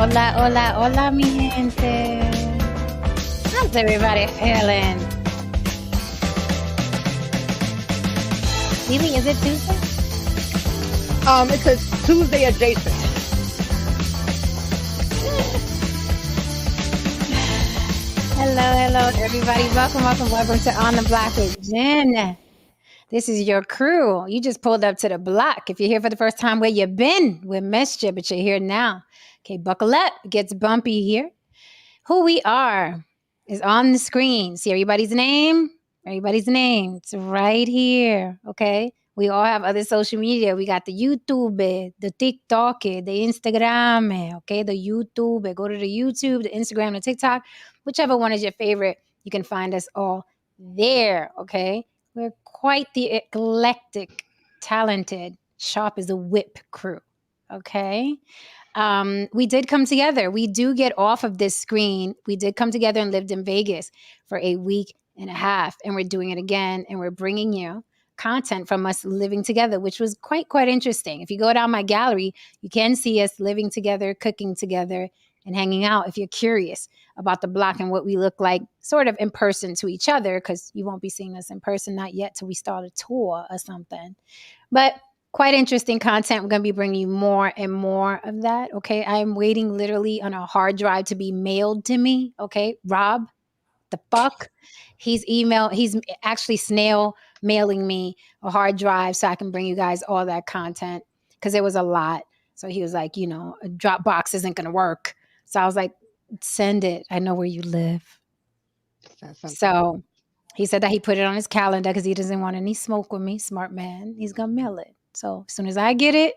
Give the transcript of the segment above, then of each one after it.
Hola, hola, hola, mi gente. How's everybody feeling? Lily, is it Tuesday? It's a Tuesday adjacent. Hello, everybody. Welcome to On the Block with Jen. This is your crew. You just pulled up to the block. If you're here for the first time, where you been? We missed you, but you're here now. Okay, buckle up. It gets bumpy here. Who we are is on the screen. See everybody's name? Everybody's name. It's right here. Okay. We all have other social media. We got the YouTube, the TikTok, the Instagram, okay, the YouTube. Go to the YouTube, the Instagram, the TikTok, whichever one is your favorite. You can find us all there. Okay. We're quite the eclectic, talented, sharp as a whip crew. Okay. We did come together. We do get off of this screen. We did come together and lived in Vegas for a week and a half, and we're doing it again. And we're bringing you content from us living together, which was quite interesting. If you go down my gallery, you can see us living together, cooking together, and hanging out. If you're curious about the block and what we look like, sort of in person to each other, because you won't be seeing us in person, not yet, till we start a tour or something. But quite interesting content. We're going to be bringing you more and more of that. Okay. I'm waiting literally on a hard drive to be mailed to me. Okay. Rob, the fuck? He's actually snail mailing me a hard drive so I can bring you guys all that content because it was a lot. So he was like, a Dropbox isn't going to work. So I was like, send it. I know where you live. So he said that he put it on his calendar because he doesn't want any smoke with me. Smart man. He's going to mail it. So as soon as I get it,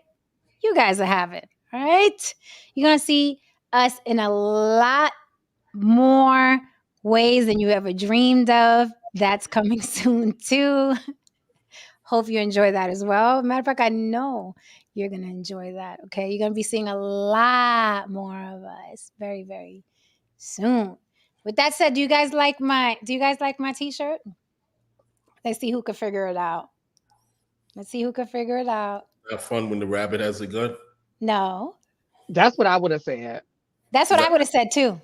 you guys will have it. All right. You're going to see us in a lot more ways than you ever dreamed of. That's coming soon too. Hope you enjoy that as well. Matter of fact, I know you're going to enjoy that. Okay. You're going to be seeing a lot more of us very, very soon. With that said, do you guys like my t-shirt? Let's see who can figure it out. Have fun when the rabbit has a gun. No. That's what I would have said. That's what I would have said too.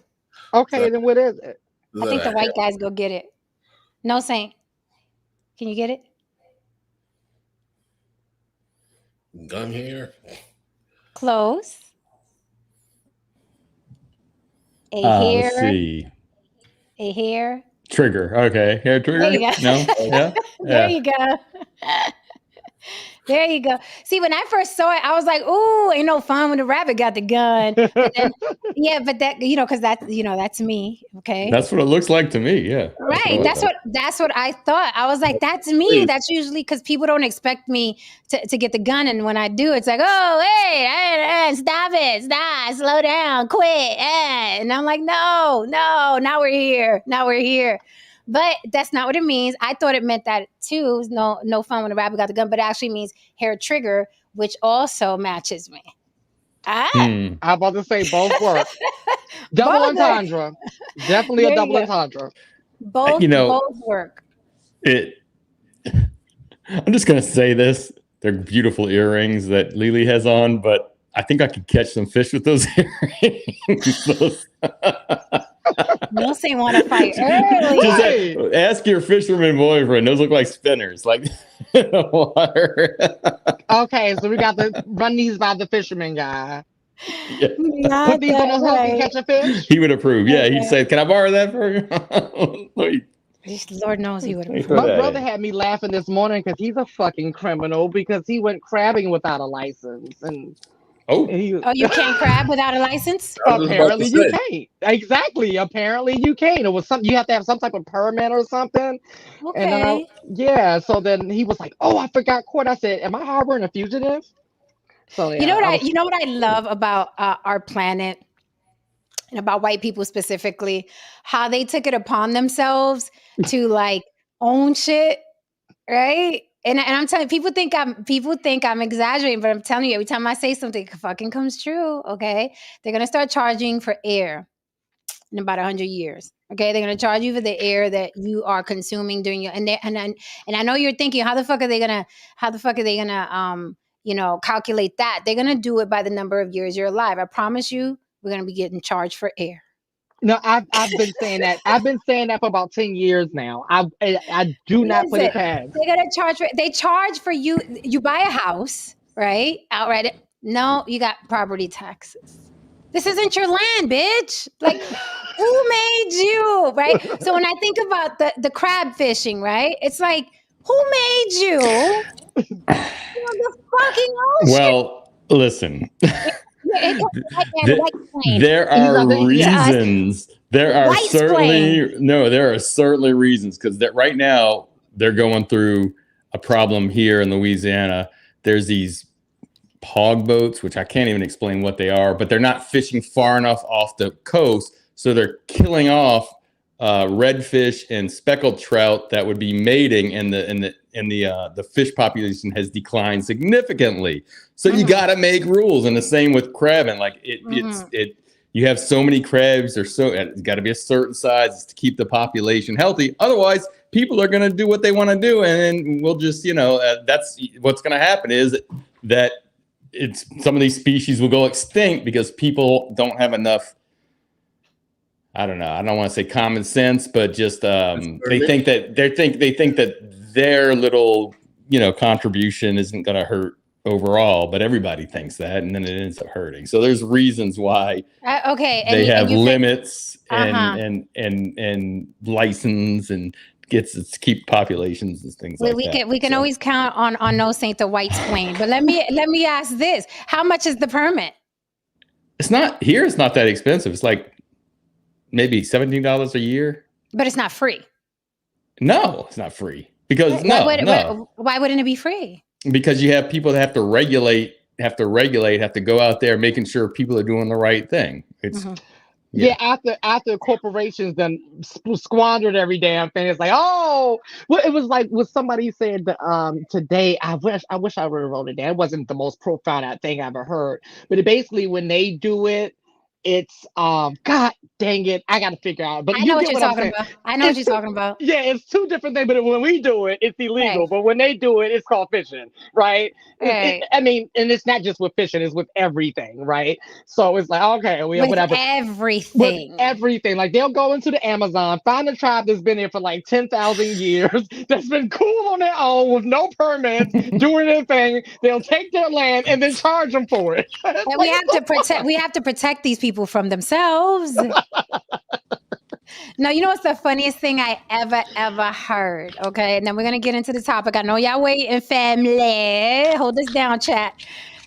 Okay, then what is it? I think the white guys go get it. No, Saint. Can you get it? Gun hair. Close. Let's see. A hair. Trigger. Okay. Hair trigger? There you go. No? Yeah? There you go. There you go. See, when I first saw it, I was like, "Ooh, ain't no fun when the rabbit got the gun." But then, but that, because that's me. Okay. That's what it looks like to me. Yeah. Right. That's what I thought. I was like, that's me. That's usually because people don't expect me to get the gun. And when I do, it's like, oh, hey, stop it. Slow down, quit. And I'm like, no, now we're here. But that's not what it means. I thought it meant that too. No fun when the rabbit got the gun, but it actually means hair trigger, which also matches me. I'm about to say both work. Double entendre. Definitely a double entendre. Both work. I'm just going to say this. They're beautiful earrings that Lily has on, but I think I could catch some fish with those earrings. You'll say want to fight early. Just ask your fisherman boyfriend. Those look like spinners, like in the water. Okay, so we got to run these by the fisherman guy. Yeah. Put these on his hook and catch a fish. He would approve. Yeah, he'd say, "Can I borrow that for you?" Lord knows he would approve. My brother had me laughing this morning because he's a fucking criminal because he went crabbing without a license and. You can't crab without a license? Apparently you can't. Exactly. Apparently you can't. It was something you have to have some type of permit or something. Okay. And so then he was like, "Oh, I forgot court." I said, "Am I harboring a fugitive?" So you know what I love about our planet and about white people specifically, how they took it upon themselves to like own shit, right? And I'm telling you, people think I'm exaggerating, but I'm telling you, every time I say something, it fucking comes true. Okay, they're gonna start charging for air in about 100 years. Okay, they're gonna charge you for the air that you are consuming during your and I know you're thinking, how the fuck are they gonna calculate that? They're gonna do it by the number of years you're alive. I promise you, we're going to be getting charged for air. No, I've been saying that. I've been saying that for about 10 years now. I do not put Listen, it past. they charge for you. You buy a house, right? Outright. No, you got property taxes. This isn't your land, bitch. Like, who made you, right? So when I think about the crab fishing, right? It's like, who made you? The fucking ocean. Well, listen. There He's are not the- yeah. reasons. There are certainly reasons, because that right now they're going through a problem here in Louisiana. There's these hog boats, which I can't even explain what they are, but they're not fishing far enough off the coast, so they're killing off redfish and speckled trout that would be mating, and the fish population has declined significantly. So you got to make rules, and the same with crabbing. Like you have so many crabs, it's got to be a certain size to keep the population healthy. Otherwise, people are going to do what they want to do, and then we'll just, that's what's going to happen is that some of these species will go extinct because people don't have enough. I don't know. I don't want to say common sense, but just they think that their little contribution isn't going to hurt overall, but everybody thinks that, and then it ends up hurting. So there's reasons why they have limits and license and gets to keep populations and things like that. We can always count on No Saint the White's plane. But let me ask this: how much is the permit? It's not that expensive. It's like maybe $17 a year. But it's not free. No, it's not free. Because why wouldn't it be free? Because you have people that have to go out there making sure people are doing the right thing. It's after corporations then squandered every damn thing. It's like, it was like what somebody said today. I wish I would have wrote it down. It wasn't the most profound thing I ever heard, but basically when they do it, it's God dang it, I gotta figure out. But I know what you're talking about. I know what you're talking about. Yeah, it's two different things. But when we do it, it's illegal. Right. But when they do it, it's called fishing, right? Right. And it's not just with fishing; it's with everything, right? So it's like, okay, whatever. Everything. Like they'll go into the Amazon, find a tribe that's been there for like 10,000 years, that's been cool on their own with no permits, doing their thing. They'll take their land and then charge them for it. And we have to protect these people from themselves. No, you know what's the funniest thing I ever heard? Okay, and then we're gonna get into the topic. I know y'all waiting, family. Hold this down, chat.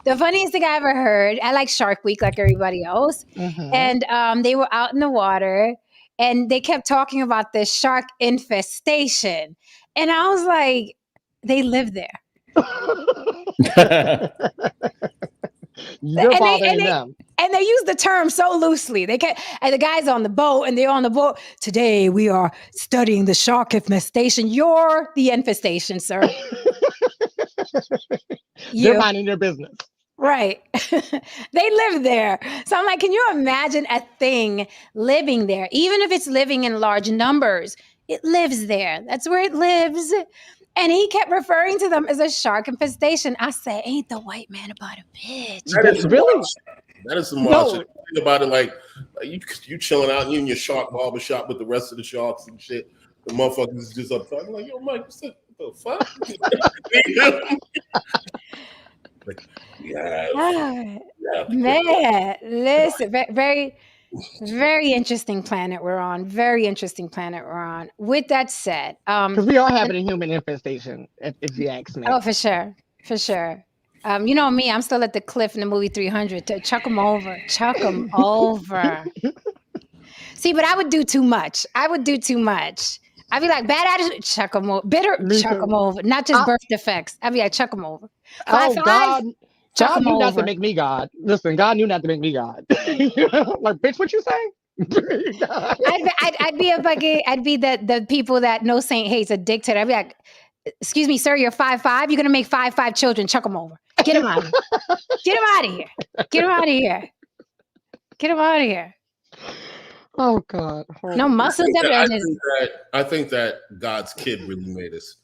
The funniest thing I ever heard. I like Shark Week like everybody else, and they were out in the water, and they kept talking about this shark infestation, and I was like, they live there. You're bothering them. And they use the term so loosely. And the guy's on the boat, and they're on the boat. Today we are studying the shark infestation. You're the infestation, sir. They're minding their business. Right. They live there. So I'm like, can you imagine a thing living there? Even if it's living in large numbers, it lives there. That's where it lives. And he kept referring to them as a shark infestation. I said, ain't the white man about a bitch? That is some wild shit. Think about it like you chilling out, you in your shark barber shop with the rest of the sharks and shit. The motherfuckers is just up talking like, yo, Mike, what the fuck? Man, listen, very, very interesting planet we're on. Very interesting planet we're on. With that said, because we are having a human infestation, if you ask me. Oh, for sure. You know me, I'm still at the cliff in the movie 300 to chuck them over. See, but I would do too much. I'd be like, bad attitude, chuck them over. Bitter, chuck them over. Not just birth defects. I'd be like, chuck them over. God knew not to make me God. Listen, God knew not to make me God. Like, bitch, what you say? I'd be a buggy. I'd be the people that No Saint hates, a dictator. I'd be like, excuse me, sir, you're 5'5". You're gonna make 5'5" children. Chuck them over. Get them out of here. Get them out of here. Oh God. No muscles. I think that God's kid really made us.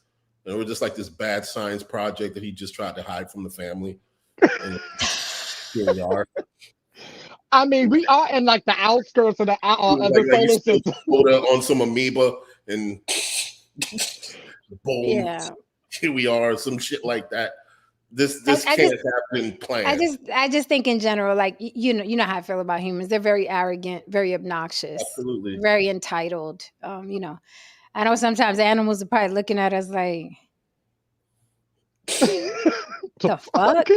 And we're just like this bad science project that he just tried to hide from the family. And here we are. I mean, we are in like the outskirts of the Like you solar spilled system. soda on some amoeba and boom, Yeah. here we are, some shit like that. This I can't just happen planned. I just think in general, like you know how I feel about humans. They're very arrogant, very obnoxious, Absolutely. very entitled. I know sometimes animals are probably looking at us like, the fuck?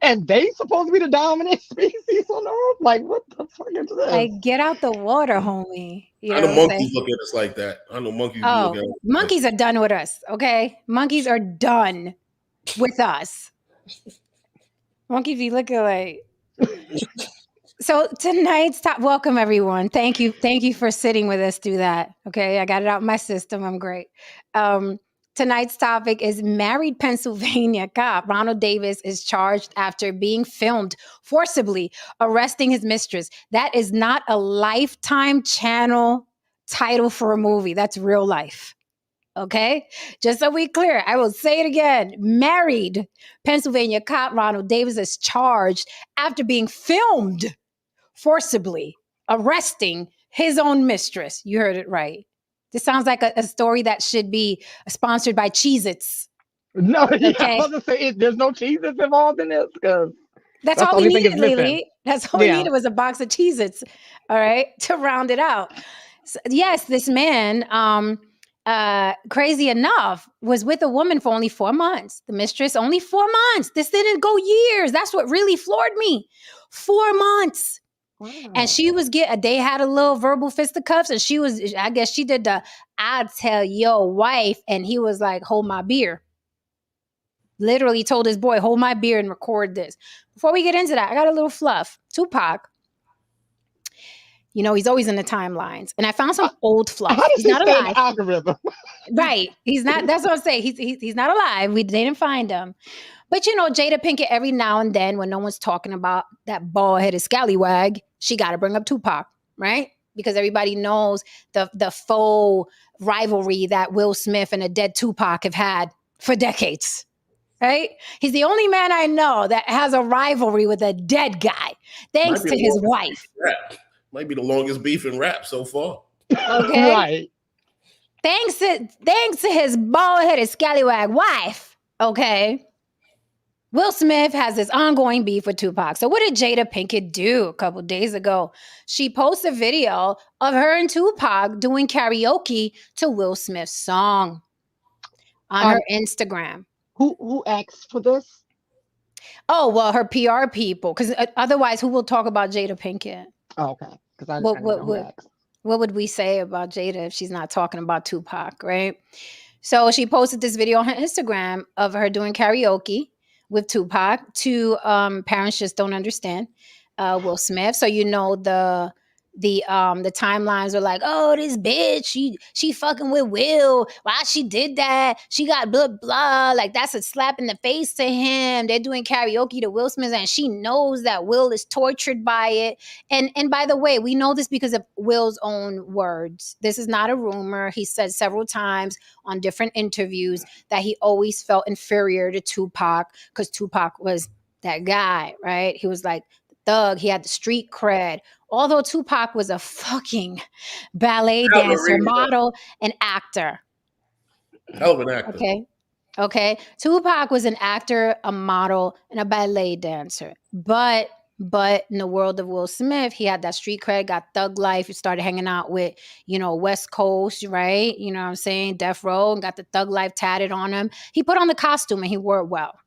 And they supposed to be the dominant species on Earth? Like, what the fuck is this? Like, get out the water, homie. You I know know what I'm saying? monkeys look at us like that. I know monkeys be Oh, looking at us. monkeys are done with us, okay? Monkeys are done with us. Monkeys be looking like. So tonight's top, welcome everyone. Thank you for sitting with us through that. Okay, I got it out of my system. I'm great. Tonight's topic is married Pennsylvania cop Ronald Davis is charged after being filmed forcibly arresting his mistress. That is not a Lifetime channel title for a movie. That's real life. Okay, just so we clear, I will say it again. Married Pennsylvania cop Ronald Davis is charged after being filmed forcibly arresting his own mistress. You heard it right. This sounds like a story that should be sponsored by Cheez-Its. No, yeah, I Okay. was gonna say there's no cheeses involved in this because That's that's all the we only thing is needed, missing. Lily. That's all we Yeah. needed was a box of Cheez-Its, all right, to round it out. So, yes, this man, crazy enough, was with a woman for only 4 months. The mistress, only 4 months. This didn't go years. That's what really floored me. 4 months. Wow. And she was they had a little verbal fisticuffs, and she was, I guess she did the, "I tell your wife," and he was like, "Hold my beer." Literally told his boy, "Hold my beer and record this." Before we get into that, I got a little fluff. Tupac, he's always in the timelines. And I found some old fluff. How does He's he not stay in the alive. algorithm? Right. He's not, that's what I'm saying. He's not alive. They didn't find him. But Jada Pinkett, every now and then, when no one's talking about that bald-headed scallywag, she got to bring up Tupac, right? Because everybody knows the faux rivalry that Will Smith and a dead Tupac have had for decades, right? He's the only man I know that has a rivalry with a dead guy, thanks to his wife. Might be the longest beef in rap so far. Okay? Right. Thanks to his bald-headed scallywag wife, okay? Will Smith has this ongoing beef with Tupac. So what did Jada Pinkett do a couple days ago? She posted a video of her and Tupac doing karaoke to Will Smith's song on her Instagram. Who asked for this? Oh, well, her PR people, because otherwise, who will talk about Jada Pinkett? Oh, okay. Because I didn't know who asked. What would we say about Jada if she's not talking about Tupac, right? So she posted this video on her Instagram of her doing karaoke with Tupac. To parents just don't understand Will Smith. So the timelines are like, "Oh, this bitch, she fucking with Will. Why she did that? She got blah blah." Like, that's a slap in the face to him. They're doing karaoke to Will Smith, and she knows that Will is tortured by it. And by the way, we know this because of Will's own words. This is not a rumor. He said several times on different interviews that he always felt inferior to Tupac because Tupac was that guy, right? He was like thug. He had the street cred. Although Tupac was a fucking ballet dancer, model, and actor. Hell of an actor. Okay. Tupac was an actor, a model, and a ballet dancer. But in the world of Will Smith, he had that street cred, got thug life. He started hanging out with, West Coast, right? You know what I'm saying? Death Row, and got the thug life tatted on him. He put on the costume and he wore it well.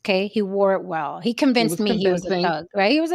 Okay, he wore it well. He convinced me he was a thug, right? He was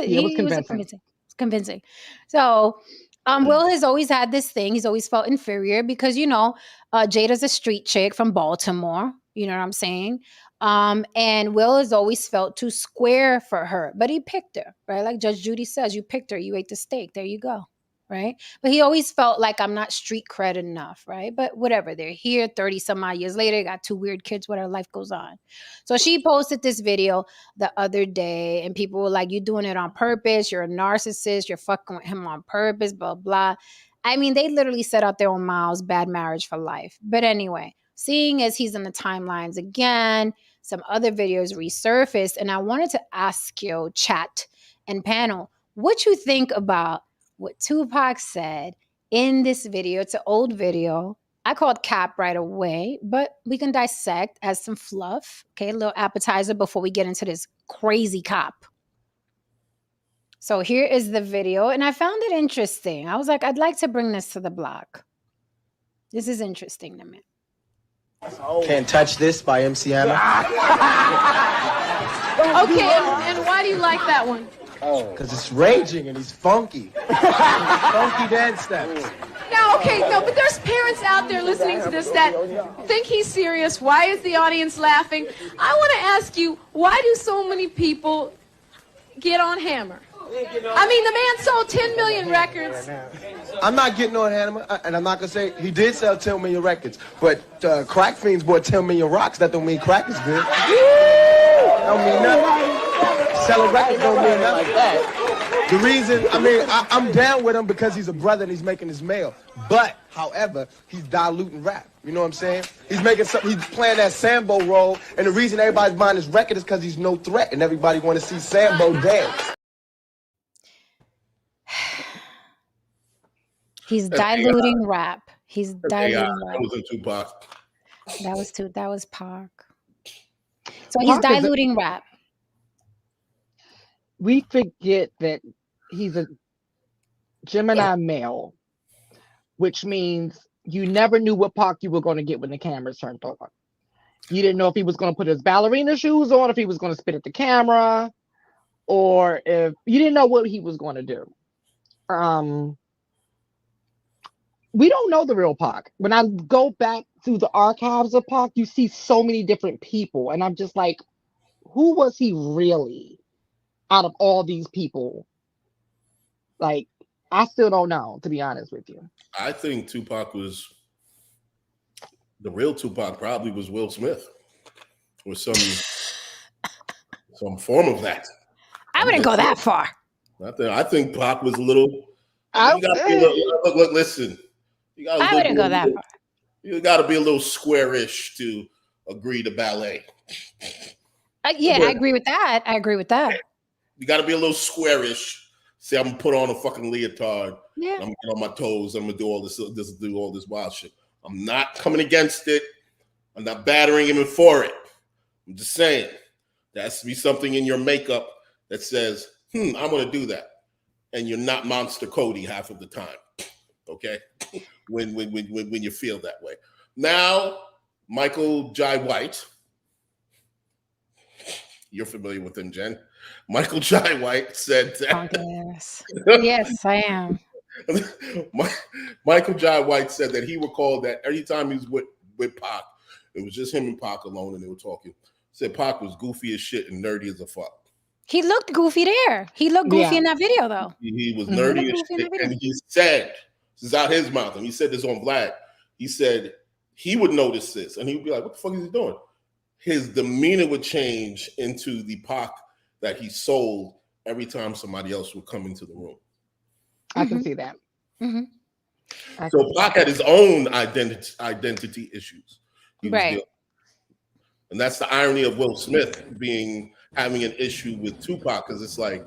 convincing. So, Will has always had this thing. He's always felt inferior because, Jada's a street chick from Baltimore. You know what I'm saying? And Will has always felt too square for her, but he picked her, right? Like Judge Judy says, you picked her, you ate the steak. There you go. Right. But he always felt like, I'm not street cred enough. Right. But whatever, they're here 30 some odd years later, got 2 weird kids, whatever, life goes on. So she posted this video the other day and people were like, "You doing it on purpose. You're a narcissist. You're fucking with him on purpose, blah, blah." I mean, they literally set out their own miles, bad marriage for life. But anyway, seeing as he's in the timelines again, some other videos resurfaced. And I wanted to ask you, chat, and panel, what you think about what Tupac said in this video. It's an old video. I called cap right away, but we can dissect as some fluff. Okay, a little appetizer before we get into this crazy cop. So here is the video, and I found it interesting. I was like, I'd like to bring this to the block. This is interesting to me. Can't Touch This by MC Hammer. Okay, and why do you like that one? Because it's raging and he's funky. Funky dance steps. Now, okay, no, but there's parents out there listening to this that think he's serious. Why is the audience laughing? I want to ask you, why do so many people get on Hammer? I mean, the man sold 10 million records. I'm not getting on Hammer, and I'm not going to say he did sell 10 million records, but Crack Fiends bought 10 million rocks. That don't mean crack is good. That don't mean nothing. Selling records don't mean nothing like that. The reason, I mean, I'm down with him because he's a brother and he's making his mail. But, however, he's diluting rap. You know what I'm saying? He's playing that Sambo role, and the reason everybody's buying his record is because he's no threat, and everybody want to see Sambo dance. He's diluting rap. He's diluting rap. That wasn't Tupac. That was Pac. So he's diluting rap. We forget that he's a Gemini male, which means you never knew what Pac you were going to get when the cameras turned on. You didn't know if he was going to put his ballerina shoes on, if he was going to spit at the camera, or if you didn't know what he was going to do. We don't know the real Pac. When I go back through the archives of Pac, you see so many different people. And I'm just like, who was he really out of all these people? Like, I still don't know, to be honest with you. I think Tupac was, the real Tupac probably was Will Smith. Or some form of that. I wouldn't go that far. I think Pac was a little, look, listen. I wouldn't go that far. You got to be a little squarish to agree to ballet. Yeah, I agree with that. You got to be a little squarish. Say, I'm gonna put on a fucking leotard. Yeah. I'm gonna get on my toes. I'm gonna do all this wild shit. I'm not coming against it. I'm not battering him for it. I'm just saying there has to be something in your makeup that says, I'm gonna do that, and you're not Monster Cody half of the time. Okay, when you feel that way. Now, Michael Jai White, you're familiar with him, Jen. Michael Jai White said that. Yes, I am. Michael Jai White said that he recalled that every time he was with Pac, it was just him and Pac alone, and they were talking. Said Pac was goofy as shit and nerdy as a fuck. He looked goofy there. He looked goofy in that video, though. He was nerdy as shit, and he said, this is out his mouth, and he said this on Vlad. He said he would notice this, and he would be like, what the fuck is he doing? His demeanor would change into the Pac that he sold every time somebody else would come into the room. I can see that. So Pac had his own identity issues. Right. And that's the irony of Will Smith having an issue with Tupac, because it's like,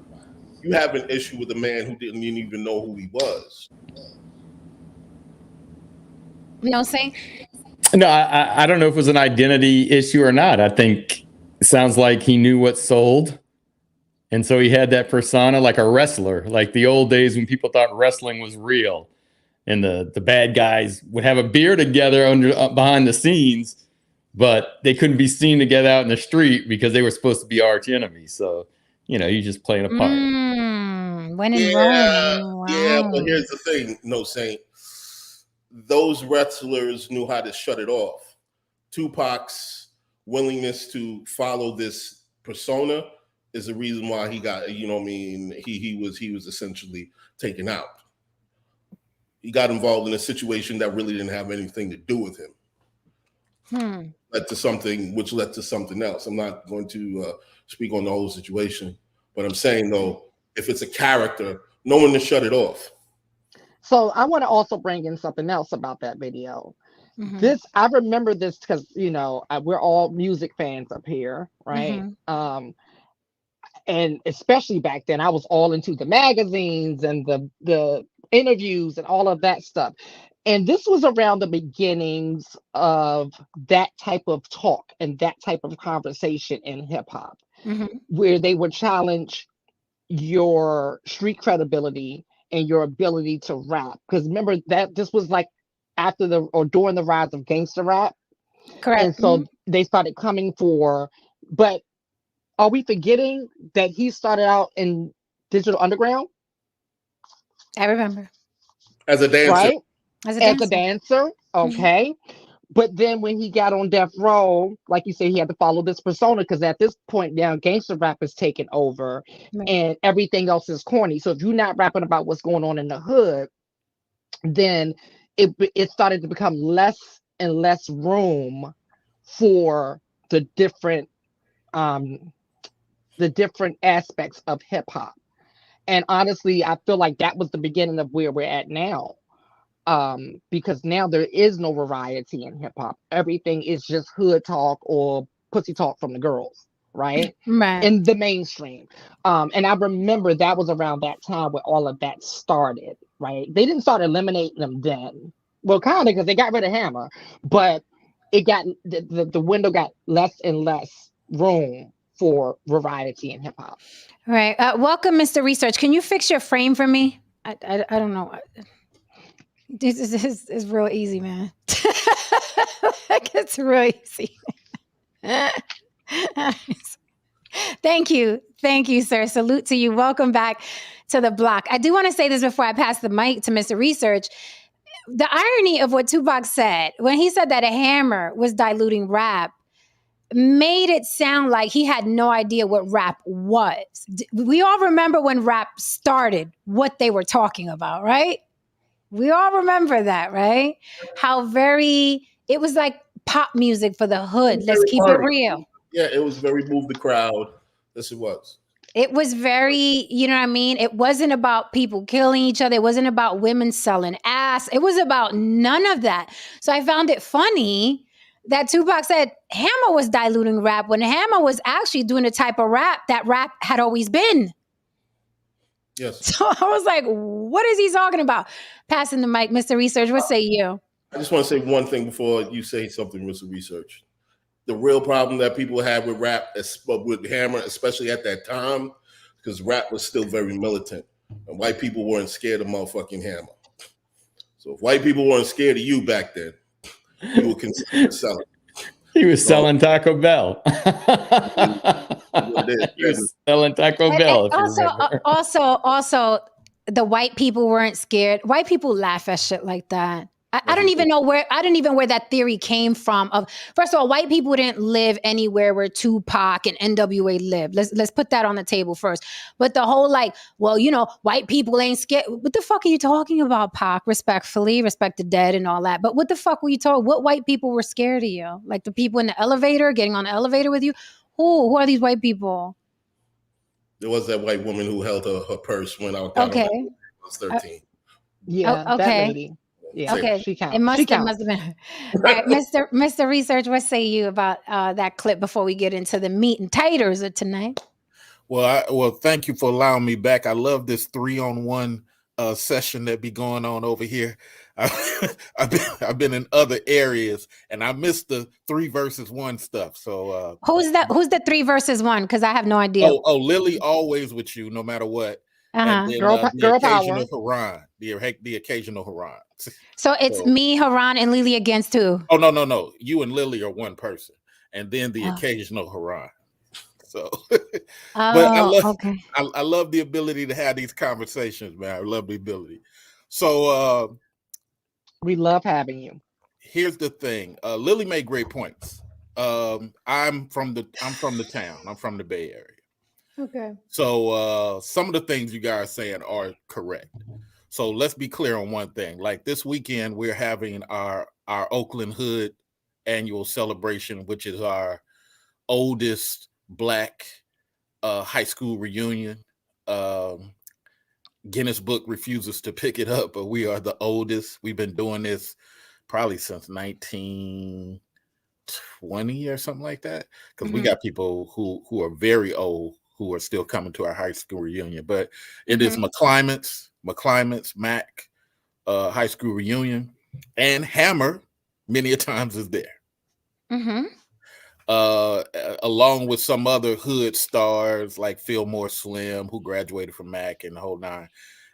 you have an issue with a man who didn't even know who he was. You know what I'm saying? No, I don't know if it was an identity issue or not. I think it sounds like he knew what sold. And so he had that persona like a wrestler, like the old days when people thought wrestling was real. And the bad guys would have a beer together behind the scenes, but they couldn't be seen together out in the street because they were supposed to be arch enemies. So, you just playing a part. When in Rome. Wow. Yeah, but here's the thing, Saint. Those wrestlers knew how to shut it off. Tupac's willingness to follow this persona is the reason why he got, he was essentially taken out. He got involved in a situation that really didn't have anything to do with him. Led to something else. I'm not going to speak on the whole situation, but I'm saying, though, if it's a character, no one to shut it off. So I want to also bring in something else about that video. I remember this because, we're all music fans up here, right? And especially back then, I was all into the magazines and the interviews and all of that stuff. And this was around the beginnings of that type of talk and that type of conversation in hip hop, Mhm. where they would challenge your street credibility and your ability to rap. Because remember that this was like after the or during the rise of gangster rap. And Correct. so they started coming for, but are we forgetting that he started out in Digital Underground, I remember. As a dancer. right? As a As a dancer. dancer, Mhm. okay. But then when he got on death row, like you said, he had to follow this persona because at this point now, gangster rap is taking over Right. and everything else is corny. So if you're not rapping about what's going on in the hood, then it started to become less and less room for the different um the different aspects of hip hop. And honestly, I feel like that was the beginning of where we're at now. Because now there is no variety in hip hop. Everything is just hood talk or pussy talk from the girls, right? Right. In the mainstream. And I remember that was around that time where all of that started, right? They didn't start eliminating them then. Well, kind of because they got rid of Hammer, but it got the window got less and less room for variety in hip hop. Right. Welcome, Mr. Research. Can you fix your frame for me? I don't know. This is real easy, man. Like, it's real easy. Thank you. Thank you, sir. Salute to you. Welcome back to the block. I do want to say this before I pass the mic to Mr. Research. The irony of what Tupac said when he said that a hammer was diluting rap made it sound like he had no idea what rap was. We all remember when rap started, what they were talking about, right? We all remember that, right? How it was like pop music for the It hood. was Let's very keep it funny. real. Yeah, it was very move the crowd. Yes, it was. It was very, you know what I mean? It wasn't about people killing each other. It wasn't about women selling ass. It was about none of that. So I found it funny that Tupac said Hammer was diluting rap when Hammer was actually doing the type of rap that rap had always been. Yes. So I was like, what is he talking about? Passing the mic, Mr. Research, what say you? I just want to say one thing before you say something, Mr. Research. The real problem that people had with rap, with Hammer, especially at that time, because rap was still very militant, and white people weren't scared of motherfucking Hammer. So if white people weren't scared of you back then, you were considered selling. He was selling Taco Bell. He was selling Taco Bell, if you remember. Also, the white people weren't scared. White people laugh at shit like that. I don't even know where that theory came from. Of first of all, white people didn't live anywhere where Tupac and NWA lived. Let's put that on the table first. But the whole white people ain't scared. What the fuck are you talking about, Pac? Respectfully, respect the dead and all that. But what the fuck were you talking? What white people were scared of you? Like the people in the elevator, getting on the elevator with you? Who are these white people? There was that white woman who held her purse when I was Okay. I was 13. Yeah, okay. that lady. Yeah, okay. she counts. It must have counts. been. All right, Mr. Research, what say you about that clip before we get into the meat and taters of tonight? Well, thank you for allowing me back. I love this 3-on-1 session that be going on over here. I've been in other areas, and I missed the 3 versus 1 stuff. So who's the 3 versus 1? Because I have no idea. Oh, Lily always with you, no matter what. Uh-huh. And then Girl the occasional power. Haran, the occasional Haran. So it's me, Haran, and Lily against who? Oh no, you and Lily are one person, and then the occasional Haran. So, but I love the ability to have these conversations, man. I love the ability. So we love having you. Here's the thing. Lily made great points. I'm from the town. I'm from the Bay Area. Okay. So some of the things you guys are saying are correct. So let's be clear on one thing. Like this weekend, we're having our Oakland Hood annual celebration, which is our oldest Black high school reunion. Guinness Book refuses to pick it up, but we are the oldest. We've been doing this probably since 1920 or something like that, because we got people who are very old who are still coming to our high school reunion. But it is McClimate's Mac high school reunion, and Hammer many a times is there. Along with some other hood stars like Fillmore Slim, who graduated from Mac, and the whole nine.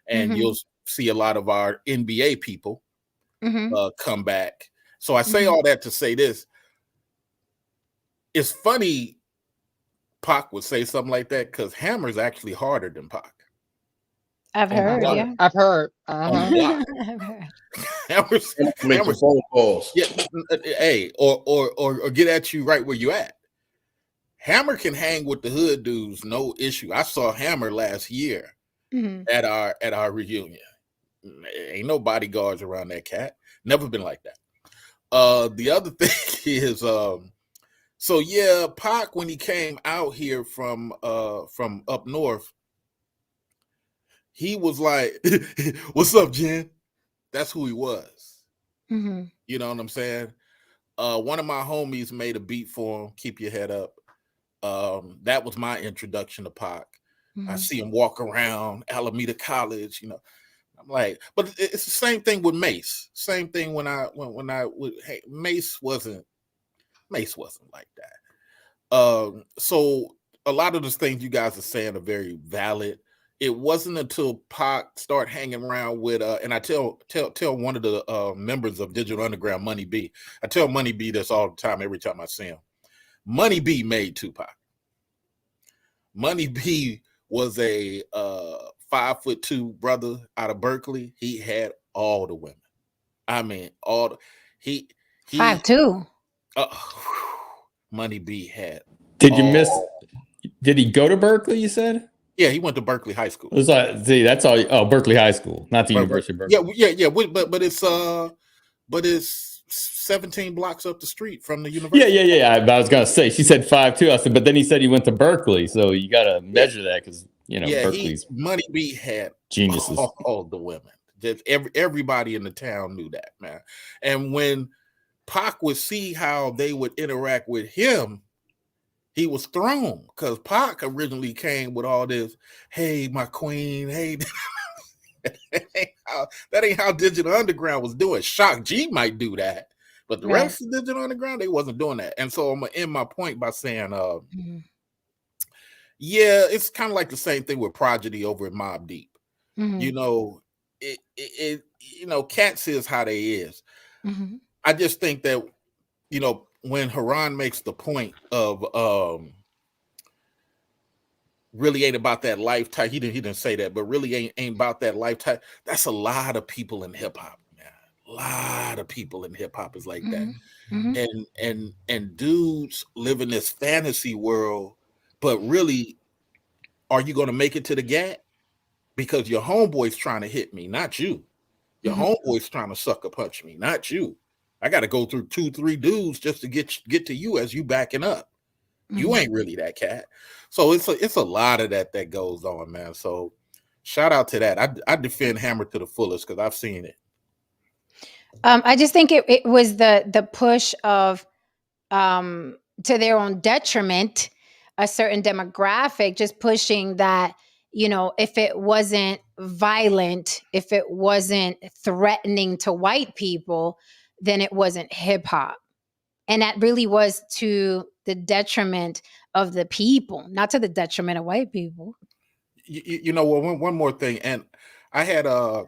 And you'll see a lot of our NBA people come back. So I say all that to say this. It's funny Pac would say something like that because Hammer's actually harder than Pac. I've heard, yeah. I've heard. I've heard. Hammer's Making phone calls. Yeah, hey, or get at you right where you at. Hammer can hang with the hood dudes, no issue. I saw Hammer last year at our reunion. Ain't no bodyguards around that cat. Never been like that. The other thing is, so yeah, Pac, when he came out here from up north, he was like, "What's up, Jen?" That's who he was. You know what I'm saying? One of my homies made a beat for him, Keep Your Head Up. That was my introduction to Pac. I see him walk around Alameda College, you know. I'm like, but it's the same thing with Mace. Same thing when Mace wasn't like that. So a lot of the things you guys are saying are very valid. It wasn't until Pac started hanging around with and I tell one of the members of Digital Underground, Money B. I tell Money B this all the time, every time I see him. Money B made Tupac. Money B was a 5'2" brother out of Berkeley. He had all the women. I mean, all the, he 5'2". Money B had. Did you miss? Did he go to Berkeley? You said. Yeah, he went to Berkeley High School. It was like, see, that's all. Oh, Berkeley High School, not the University of Berkeley. Yeah. But it's 17 blocks up the street from the university. Yeah. I was gonna say she said 5'2". I said, but then he said he went to Berkeley, so you gotta measure that because Berkeley's Money B had geniuses. All the women. Just everybody in the town knew that, man. And when Pac would see how they would interact with him, he was thrown because Pac originally came with all this, "Hey, my queen, hey." That ain't how Digital Underground was doing. Shock G might do that, but the rest of Digital Underground, they wasn't doing that. And so I'm gonna end my point by saying, yeah, it's kind of like the same thing with Prodigy over at Mobb Deep. You know, it cats is how they is. I just think that, when Haran makes the point of really ain't about that lifetime. He didn't say that, but really ain't about that lifetime. That's a lot of people in hip hop, man. A lot of people in hip hop is like that. And dudes live in this fantasy world, but really, are you going to make it to the GAT? Because your homeboy's trying to hit me, not you. Your homeboy's trying to sucker punch me, not you. I got to go through 2-3 dudes just to get to you as you backing up. You ain't really that cat. So it's a lot of that goes on, man. So shout out to that. I defend Hammer to the fullest because I've seen it. I just think it was the push of to their own detriment, a certain demographic, just pushing that, if it wasn't violent, if it wasn't threatening to white people, then it wasn't hip hop. And that really was to the detriment of the people, not to the detriment of white people. One more thing. And I had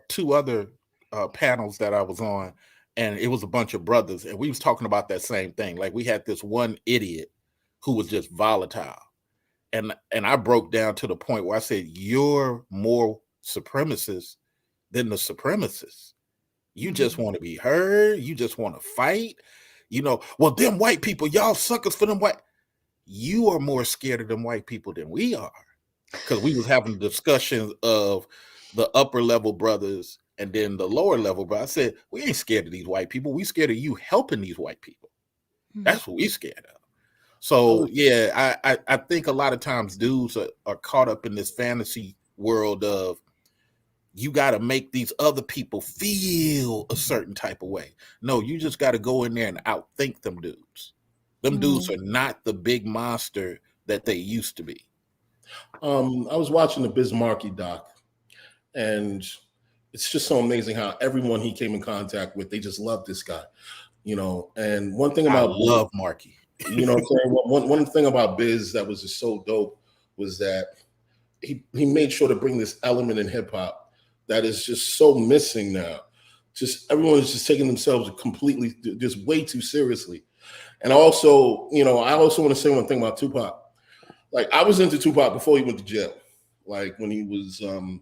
2 other panels that I was on, and it was a bunch of brothers, and we was talking about that same thing. Like, we had this one idiot who was just volatile. And I broke down to the point where I said, you're more supremacist than the supremacists. You just want to be heard. You just want to fight. Well, them white people, y'all suckers for them white. You are more scared of them white people than we are. Because we was having discussions of the upper level brothers and then the lower level. But I said, we ain't scared of these white people. We scared of you helping these white people. That's what we scared of. So, yeah, I think a lot of times dudes are caught up in this fantasy world of, you got to make these other people feel a certain type of way. No, you just got to go in there and outthink them dudes. Them dudes are not the big monster that they used to be. I was watching the Biz Markie doc, and it's just so amazing how everyone he came in contact with, they just loved this guy, And one thing I about love Marky. What I'm saying? One thing about Biz that was just so dope was that he made sure to bring this element in hip hop that is just so missing now. Just everyone is just taking themselves completely, just way too seriously. And also, I also want to say one thing about Tupac. Like, I was into Tupac before he went to jail. Like when he was when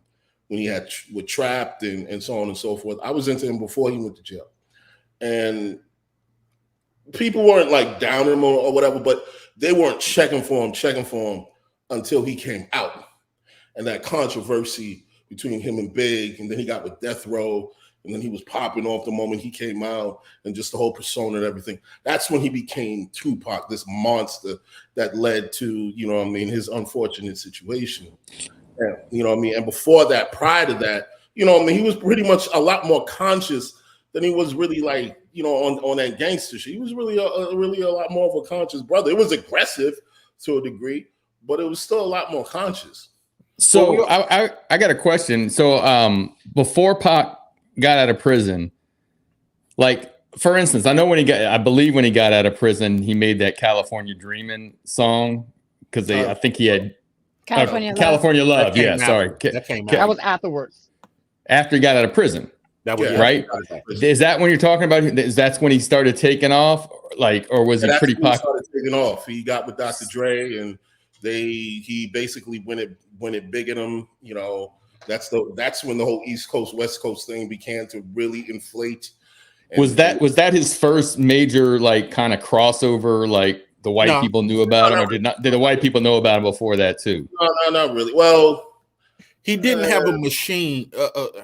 he had was trapped and so on and so forth. I was into him before he went to jail. And people weren't like down him or whatever, but they weren't checking for him until he came out. And that controversy between him and Big, and then he got with Death Row, and then he was popping off the moment he came out, and just the whole persona and everything. That's when he became Tupac, this monster that led to, his unfortunate situation. And, and before that, prior to that, he was pretty much a lot more conscious than he was really like, on that gangster shit. He was really a lot more of a conscious brother. It was aggressive to a degree, but it was still a lot more conscious. So I got a question. So before Pac got out of prison, like for instance, I believe when he got out of prison, he made that California Dreamin' song because I think he had California Love. Yeah, sorry. That was afterwards. After he got out of prison. That was right. Is that when you're talking about? That's when he started taking off, like, or was he pretty popular? Started taking off. He got with Dr. Dre, and he basically when it big in him. That's when the whole East Coast West Coast thing began to really inflate. Was that his first major like kind of crossover? Like the white people knew about him, or did the white people know about him before that too? No, not really. Well. He didn't have a machine.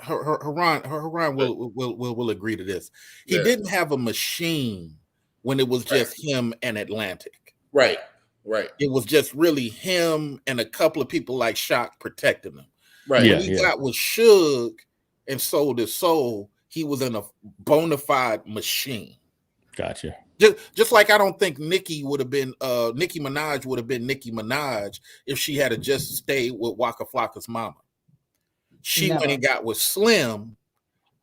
Haran will agree to this. He didn't have a machine when it was just him and Atlantic. Right. It was just really him and a couple of people like Shock protecting him. Right. When he got with Suge and sold his soul, he was in a bona fide machine. Gotcha. Just like I don't think Nicki Minaj would have been Nicki Minaj if she had just stayed with Waka Flocka's mama. She went and got with Slim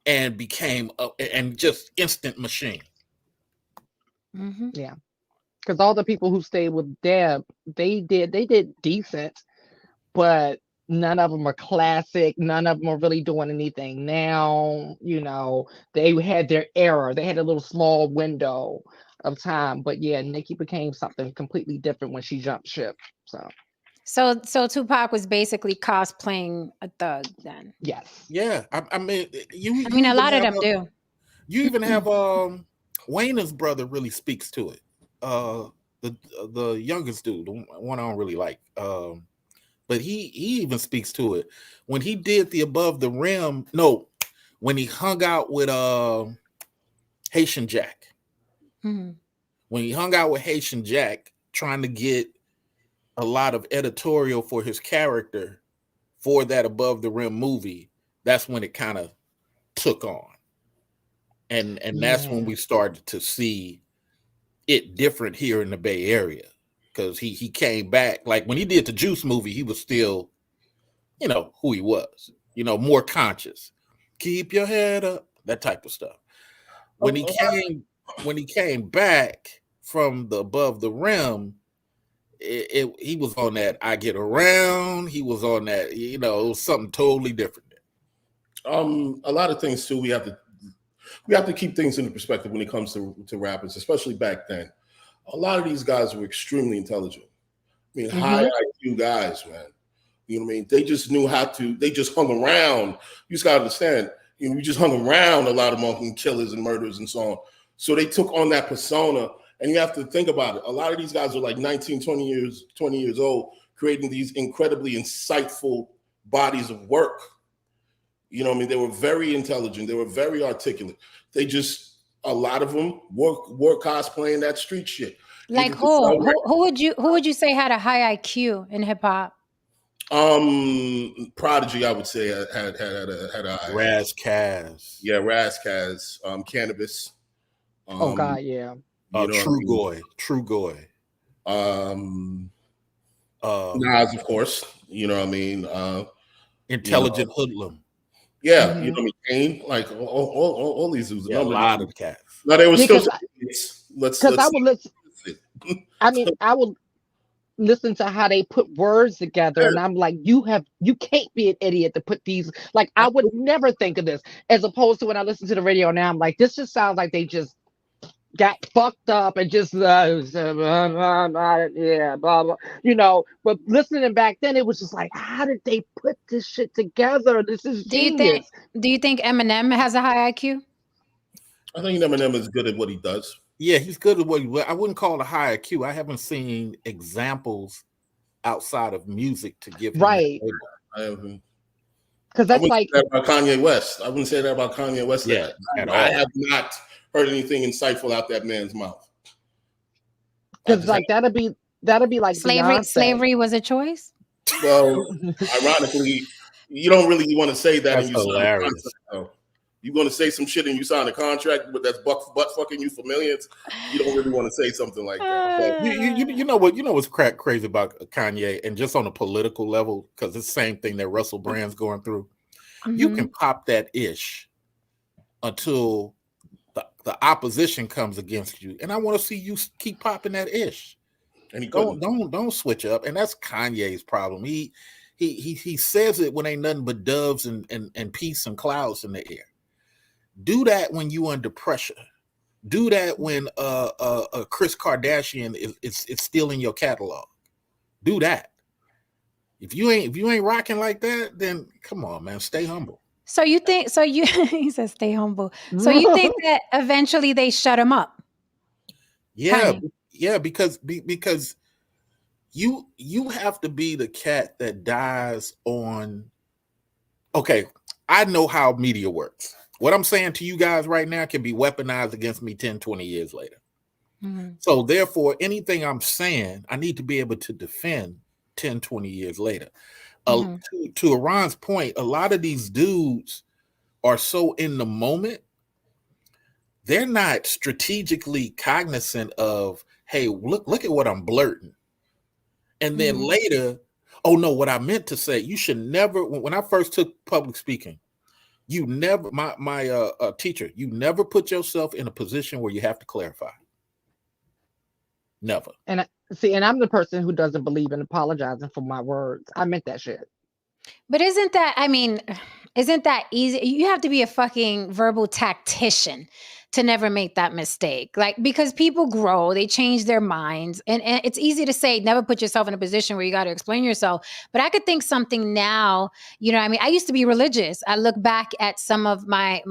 and became and just instant machine. Mm-hmm. Yeah, because all the people who stayed with Deb, they did decent, but none of them are classic. None of them are really doing anything now. They had their era. They had a little small window of time, but yeah, Nicki became something completely different when she jumped ship. So Tupac was basically cosplaying a thug then. Yes. Yeah. I mean, a lot of them do. You even have Wayne's brother really speaks to it. The youngest dude, the one I don't really like. But he even speaks to it. When he did the Above the Rim, when he hung out with Haitian Jack. Mm-hmm. When he hung out with Haitian Jack, trying to get a lot of editorial for his character for that Above the Rim movie, that's when it kind of took on. And that's when we started to see it different here in the Bay Area. Because he came back, like when he did the Juice movie, he was still, who he was, more conscious. Keep your head up, that type of stuff. When he came back from the Above the Rim, he was on that I Get Around. He was on that, it was something totally different. A lot of things too. We have to keep things into perspective when it comes to rappers, especially back then. A lot of these guys were extremely intelligent. I mean, high IQ guys, man. You know what I mean? They just knew they just hung around. You just gotta understand, we just hung around a lot of monkey killers and murderers and so on. So they took on that persona. And you have to think about it. A lot of these guys are like 19, 20 years old, creating these incredibly insightful bodies of work. They were very intelligent. They were very articulate. A lot of them were cosplaying that street shit. Like who would you say had a high IQ in hip hop? Prodigy, I would say had a high. Raz Kaz. Yeah, Raz Kaz. Cannabis. Oh God, yeah. True Goy. Nas, of course. You know what I mean? Intelligent Hoodlum. Yeah, you know what I mean? Kane, like all these dudes. Yeah, a lot of cats. No, they were still. Because I would listen. I mean, I would listen to how they put words together, and I'm like, you can't be an idiot to put these. Like, I would never think of this, as opposed to when I listen to the radio now, I'm like, this just sounds like they just got fucked up and just yeah, blah blah, you know. But listening back then, it was just like, how did they put this shit together? This is genius. Do you think Eminem has a high IQ? I think Eminem is good at what he does. Yeah, he's good at what he. I wouldn't call it a high IQ. I haven't seen examples outside of music to give him right. I haven't. Because that's like that about Kanye West. I wouldn't say that about Kanye West. Yeah, I have not heard anything insightful out that man's mouth. Because like that'd be like slavery was a choice. Well, ironically, you don't really want to say that. That's hilarious. You're going to say some shit and you sign a contract, but that's butt fucking you for millions. You don't really want to say something like that. You know what? You know what's crazy about Kanye, and just on a political level, because it's the same thing that Russell Brand's going through. Mm-hmm. You can pop that ish until the opposition comes against you, and I want to see you keep popping that ish. And he don't switch up, and that's Kanye's problem. He says it when ain't nothing but doves and peace and clouds in the air. Do that when you under pressure. Do that when Kris Kardashian is stealing your catalog. Do that. If you ain't rocking like that, then come on, man, stay humble. So you think? So you he says stay humble. So you think that eventually they shut him up? Yeah, yeah, because you have to be the cat that dies on. Okay, I know how media works. What I'm saying to you guys right now can be weaponized against me 10, 20 years later. Mm-hmm. So therefore, anything I'm saying, I need to be able to defend 10, 20 years later. Mm-hmm. To Iran's point, a lot of these dudes are so in the moment, they're not strategically cognizant of, hey, look at what I'm blurting. And then later, oh no, what I meant to say, you should never, when I first took public speaking, you never, my teacher, you never put yourself in a position where you have to clarify. Never. And I'm the person who doesn't believe in apologizing for my words. I meant that shit. But isn't that easy? You have to be a fucking verbal tactician to never make that mistake. Like, because people grow, they change their minds. And it's easy to say, never put yourself in a position where you got to explain yourself. But I could think something now, you know what I mean? I used to be religious. I look back at some of my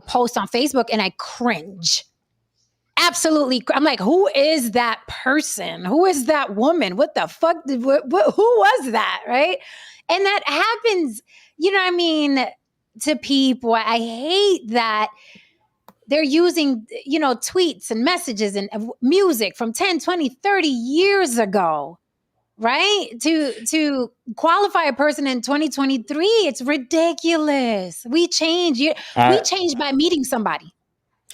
posts on Facebook and I cringe. Absolutely. I'm like, who is that person? Who is that woman? What the fuck? Who was that? Right. And that happens, you know what I mean, to people. I hate that they're using, tweets and messages and music from 10, 20, 30 years ago, right? To qualify a person in 2023. It's ridiculous. We change. We change by meeting somebody.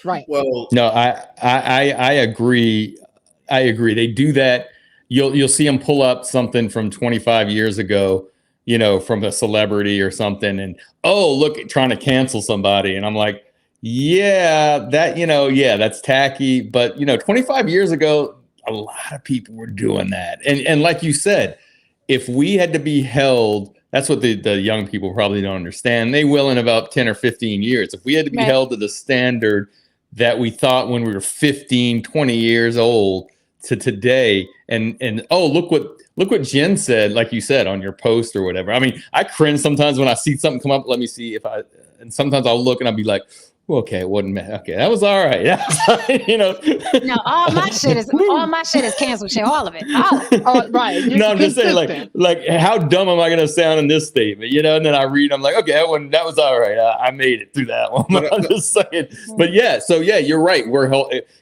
Right. Well, no, I agree. I agree. They do that. You'll see them pull up something from 25 years ago, from a celebrity or something. And, look, trying to cancel somebody. And I'm like, yeah, that's tacky. But, 25 years ago, a lot of people were doing that. And like you said, if we had to be held, that's what the young people probably don't understand. They will in about 10 or 15 years. If we had to be held to the standard that we thought when we were 15, 20 years old to today. And look what Jen said, like you said, on your post or whatever. I mean, I cringe sometimes when I see something come up. Let me see and sometimes I'll look and I'll be like, okay, it wasn't bad. Okay, that was all right. No, all my shit is canceled shit. All of it. Oh, right. No, I'm just saying, like, how dumb am I going to sound in this statement? And then I read, I'm like, okay, that was all right. I made it through that one. I'm just saying. But you're right.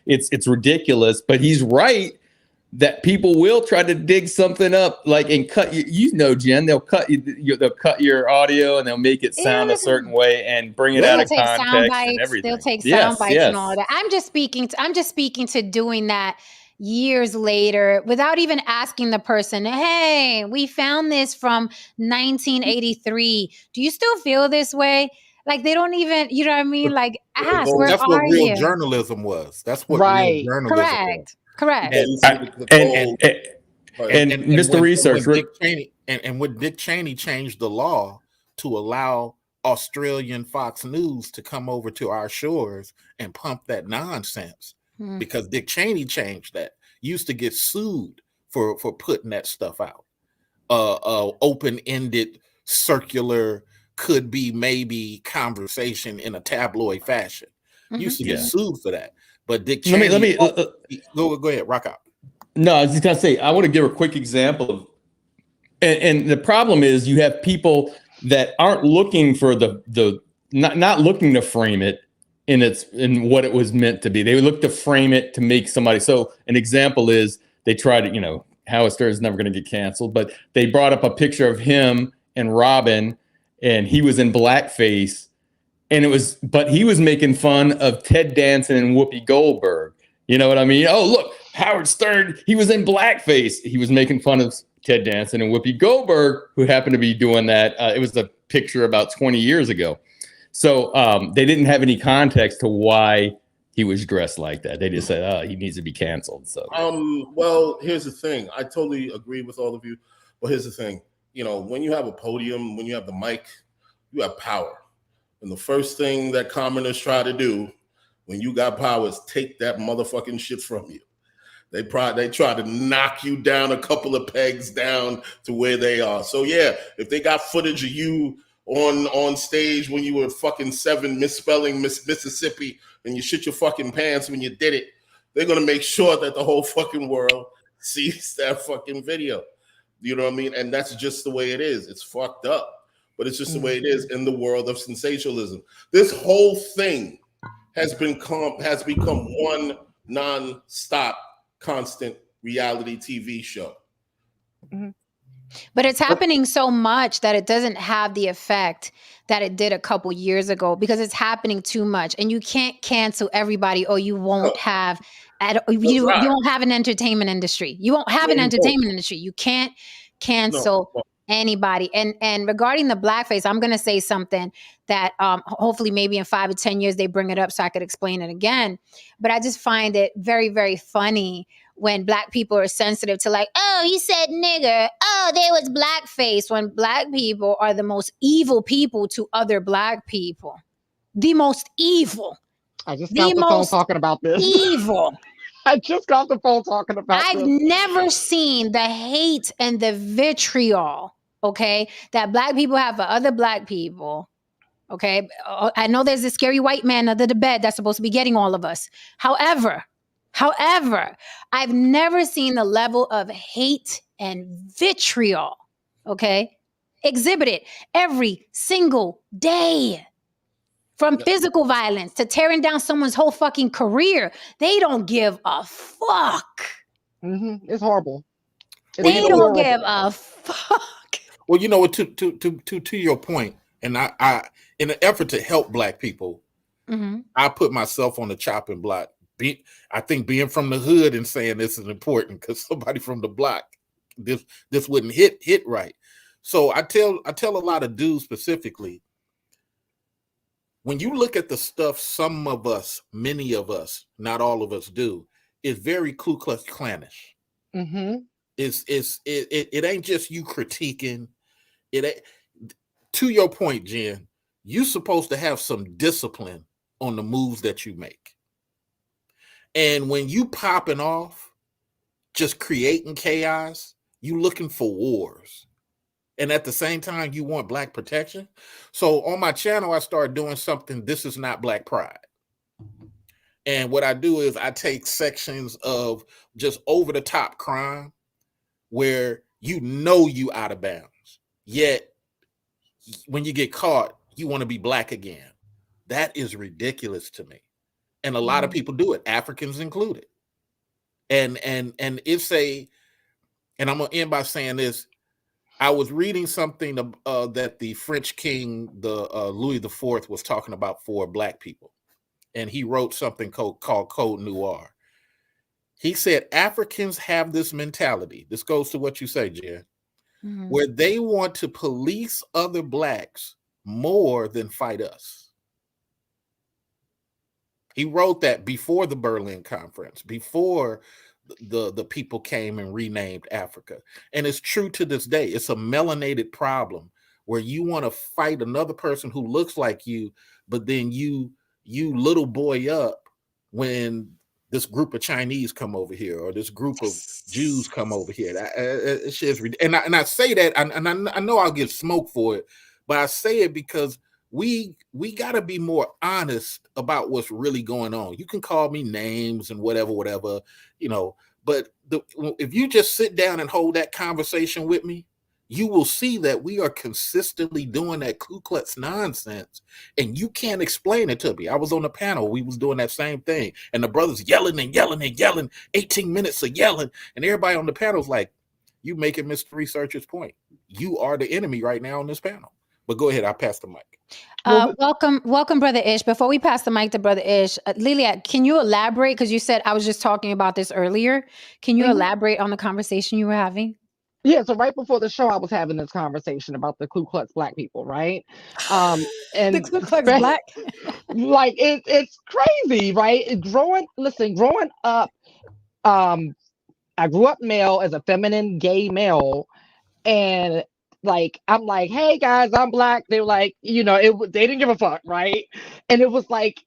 It's ridiculous, but he's right that people will try to dig something up, like, and cut Jen, they'll cut your audio and they'll make it sound a certain way and bring it out of context and everything. They'll take sound bites and all that. I'm just speaking to doing that, years later without even asking the person, hey, we found this from 1983. Do you still feel this way? Like they don't even, you know what I mean? Like ask, where That's what are real you? journalism was. That's what real Right. journalism was. Correct. So And you see the goal. And Mr. Research, when Dick Cheney and when Dick Cheney changed the law to allow Australian Fox News to come over to our shores and pump that nonsense, because Dick Cheney changed that. Used to get sued for putting that stuff out. Open-ended, circular, could be maybe conversation in a tabloid fashion. Used to get sued for that. But Dick Cheney, let me go ahead, rock out. No, I was just gonna say, I want to give a quick example of, and the problem is you have people that aren't looking for not looking to frame it in what it was meant to be. They look to frame it to make somebody. So an example is they tried to, Howard Stern is never going to get canceled, but they brought up a picture of him and Robin, and he was in blackface, but he was making fun of Ted Danson and Whoopi Goldberg. You know what I mean? Oh, look, Howard Stern, he was in blackface. He was making fun of Ted Danson and Whoopi Goldberg, who happened to be doing that. It was a picture about 20 years ago. So they didn't have any context to why he was dressed like that. They just said, oh, he needs to be canceled. So, well, here's the thing. I totally agree with all of you. But here's the thing. When you have a podium, when you have the mic, you have power. And the first thing that commoners try to do when you got power is take that motherfucking shit from you. They try to knock you down a couple of pegs down to where they are. So yeah, if they got footage of you on stage when you were fucking 7 misspelling Mississippi and you shit your fucking pants when you did it, they're gonna make sure that the whole fucking world sees that fucking video. You know what I mean? And that's just the way it is. It's fucked up, but it's just the way it is in the world of sensationalism. This whole thing has become one non-stop, constant reality TV show. But it's happening so much that it doesn't have the effect that it did a couple years ago, because it's happening too much, and you can't cancel everybody, or you won't have you won't have an entertainment industry. You won't have an entertainment industry. You can't cancel anybody. And regarding the blackface, I'm going to say something that hopefully maybe in 5 or 10 years they bring it up so I could explain it again. But I just find it very, very funny when Black people are sensitive to, like, oh, you said nigger, oh, there was blackface, when Black people are the most evil people to other Black people. The most evil. I just got the phone talking about this. Evil. I just got the phone talking about I've never seen the hate and the vitriol, okay, that Black people have for other Black people. Okay, I know there's a scary white man under the bed that's supposed to be getting all of us. However, I've never seen the level of hate and vitriol, okay, exhibited every single day. From physical violence to tearing down someone's whole fucking career. They don't give a fuck. It's horrible. They don't give a fuck. Well, to your point, and I in an effort to help Black people, I put myself on the chopping block. I think being from the hood and saying this is important, because somebody from the block, this wouldn't hit right. So I tell a lot of dudes specifically, when you look at the stuff some of us, many of us, not all of us do, it's very Ku Klux Klanish. It ain't just you critiquing. It ain't, to your point, Jen, you're supposed to have some discipline on the moves that you make. And when you popping off, just creating chaos, you looking for wars. And at the same time, you want Black protection. So on my channel, I started doing something. This is not Black pride. And what I do is I take sections of just over the top crime where you out of bounds. Yet when you get caught, you want to be Black again. That is ridiculous to me. And a lot of people do it, Africans included. And it's and I'm gonna end by saying this. I was reading something that the French king, Louis IV, was talking about for Black people. And he wrote something called Code Noir. He said Africans have this mentality. This goes to what you say, Jen, where they want to police other blacks more than fight us. He wrote that before the Berlin Conference, before the people came and renamed Africa. And it's true to this day. It's a melanated problem where you want to fight another person who looks like you, but then you little boy up when this group of Chinese come over here or this group of Jews come over here. And I say that, and I know I'll get smoke for it, but I say it because we got to be more honest about what's really going on. You can call me names and whatever, you know, but if you just sit down and hold that conversation with me, you will see that we are consistently doing that Ku Klux nonsense, and you can't explain it to me. I was on the panel. We was doing that same thing, and the brothers yelling and yelling and yelling, 18 minutes of yelling, and everybody on the panel was like, you making Mr. Researcher's point. You are the enemy right now on this panel. But go ahead, I'll pass the mic. Welcome, Brother Ish. Before we pass the mic to Brother Ish, Lilia, can you elaborate? Because you said I was just talking about this earlier. Can you elaborate on the conversation you were having? Yeah, so right before the show, I was having this conversation about the Ku Klux Black people, right? And the Ku Klux Black, like it's crazy, right? Growing up, I grew up male as a feminine gay male, and like I'm like, hey guys, I'm black. They were like, you know, they didn't give a fuck, right? And it was like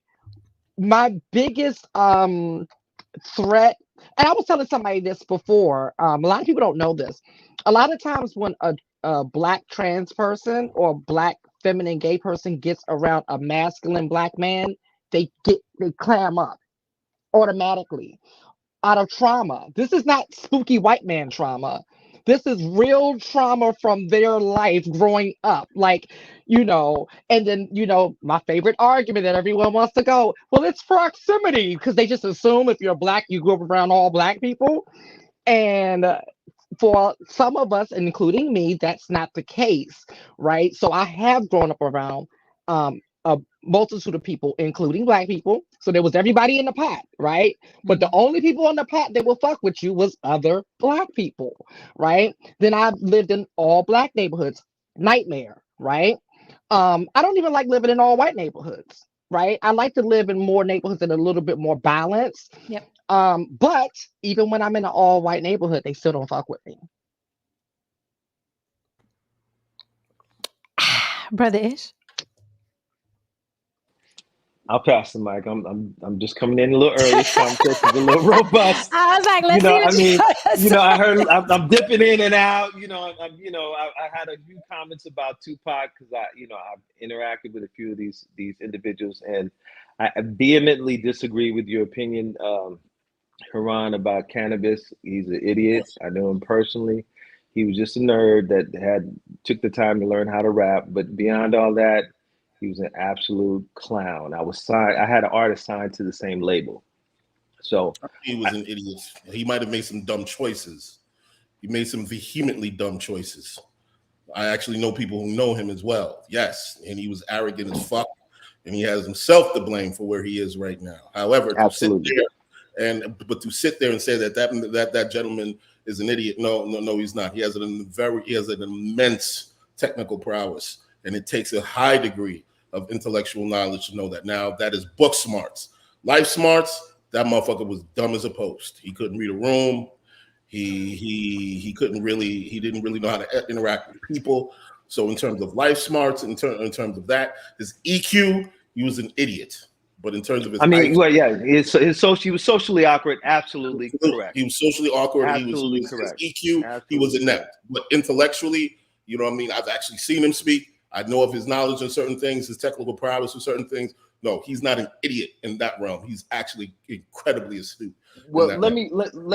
my biggest threat. And I was telling somebody this before. A lot of people don't know this. A lot of times when a black trans person or black feminine gay person gets around a masculine black man, they clam up automatically out of trauma. This is not spooky white man trauma. This is real trauma from their life growing up. Like, you know, and then, you know, my favorite argument that everyone wants to go, well, it's proximity, because they just assume if you're black, you grew up around all black people. And for some of us, including me, that's not the case, right? So I have grown up around a multitude of people, including black people. So there was everybody in the pot, right? But the only people in the pot that will fuck with you was other black people, right? Then I've lived in all black neighborhoods. Nightmare, right? I don't even like living in all white neighborhoods, right? I like to live in more neighborhoods that are a little bit more balanced. Yep. But even when I'm in an all white neighborhood, they still don't fuck with me. Brother Ish. I'll pass the mic. I'm just coming in a little early. This conversation's a little robust. I was like, let's you know, see what I mean, I heard I'm dipping in and out. I had a few comments about Tupac because I've interacted with a few of these individuals, and I vehemently disagree with your opinion, Haran, about cannabis. He's an idiot. I know him personally. He was just a nerd that took the time to learn how to rap. But beyond all that, he was an absolute clown. I had an artist signed to the same label. So he was an idiot. He might have made some dumb choices. He made some vehemently dumb choices. I actually know people who know him as well. Yes, and he was arrogant as fuck, and he has himself to blame for where he is right now. However, absolutely. To sit there and say that gentleman is an idiot. No, he's not. He has an immense technical prowess, and it takes a high degree of intellectual knowledge to know that. Now, that is book smarts. Life smarts, that motherfucker was dumb as a post. He couldn't read a room. He didn't really know how to interact with people. So in terms of life smarts, in terms of that, his EQ, he was an idiot. But in terms of his he was socially awkward. Absolutely correct. He was socially awkward. Absolutely correct. His EQ, absolutely he was inept. But intellectually, you know what I mean? I've actually seen him speak. I know of his knowledge on certain things, his technical prowess on certain things. No, he's not an idiot in that realm. He's actually incredibly astute. Well, let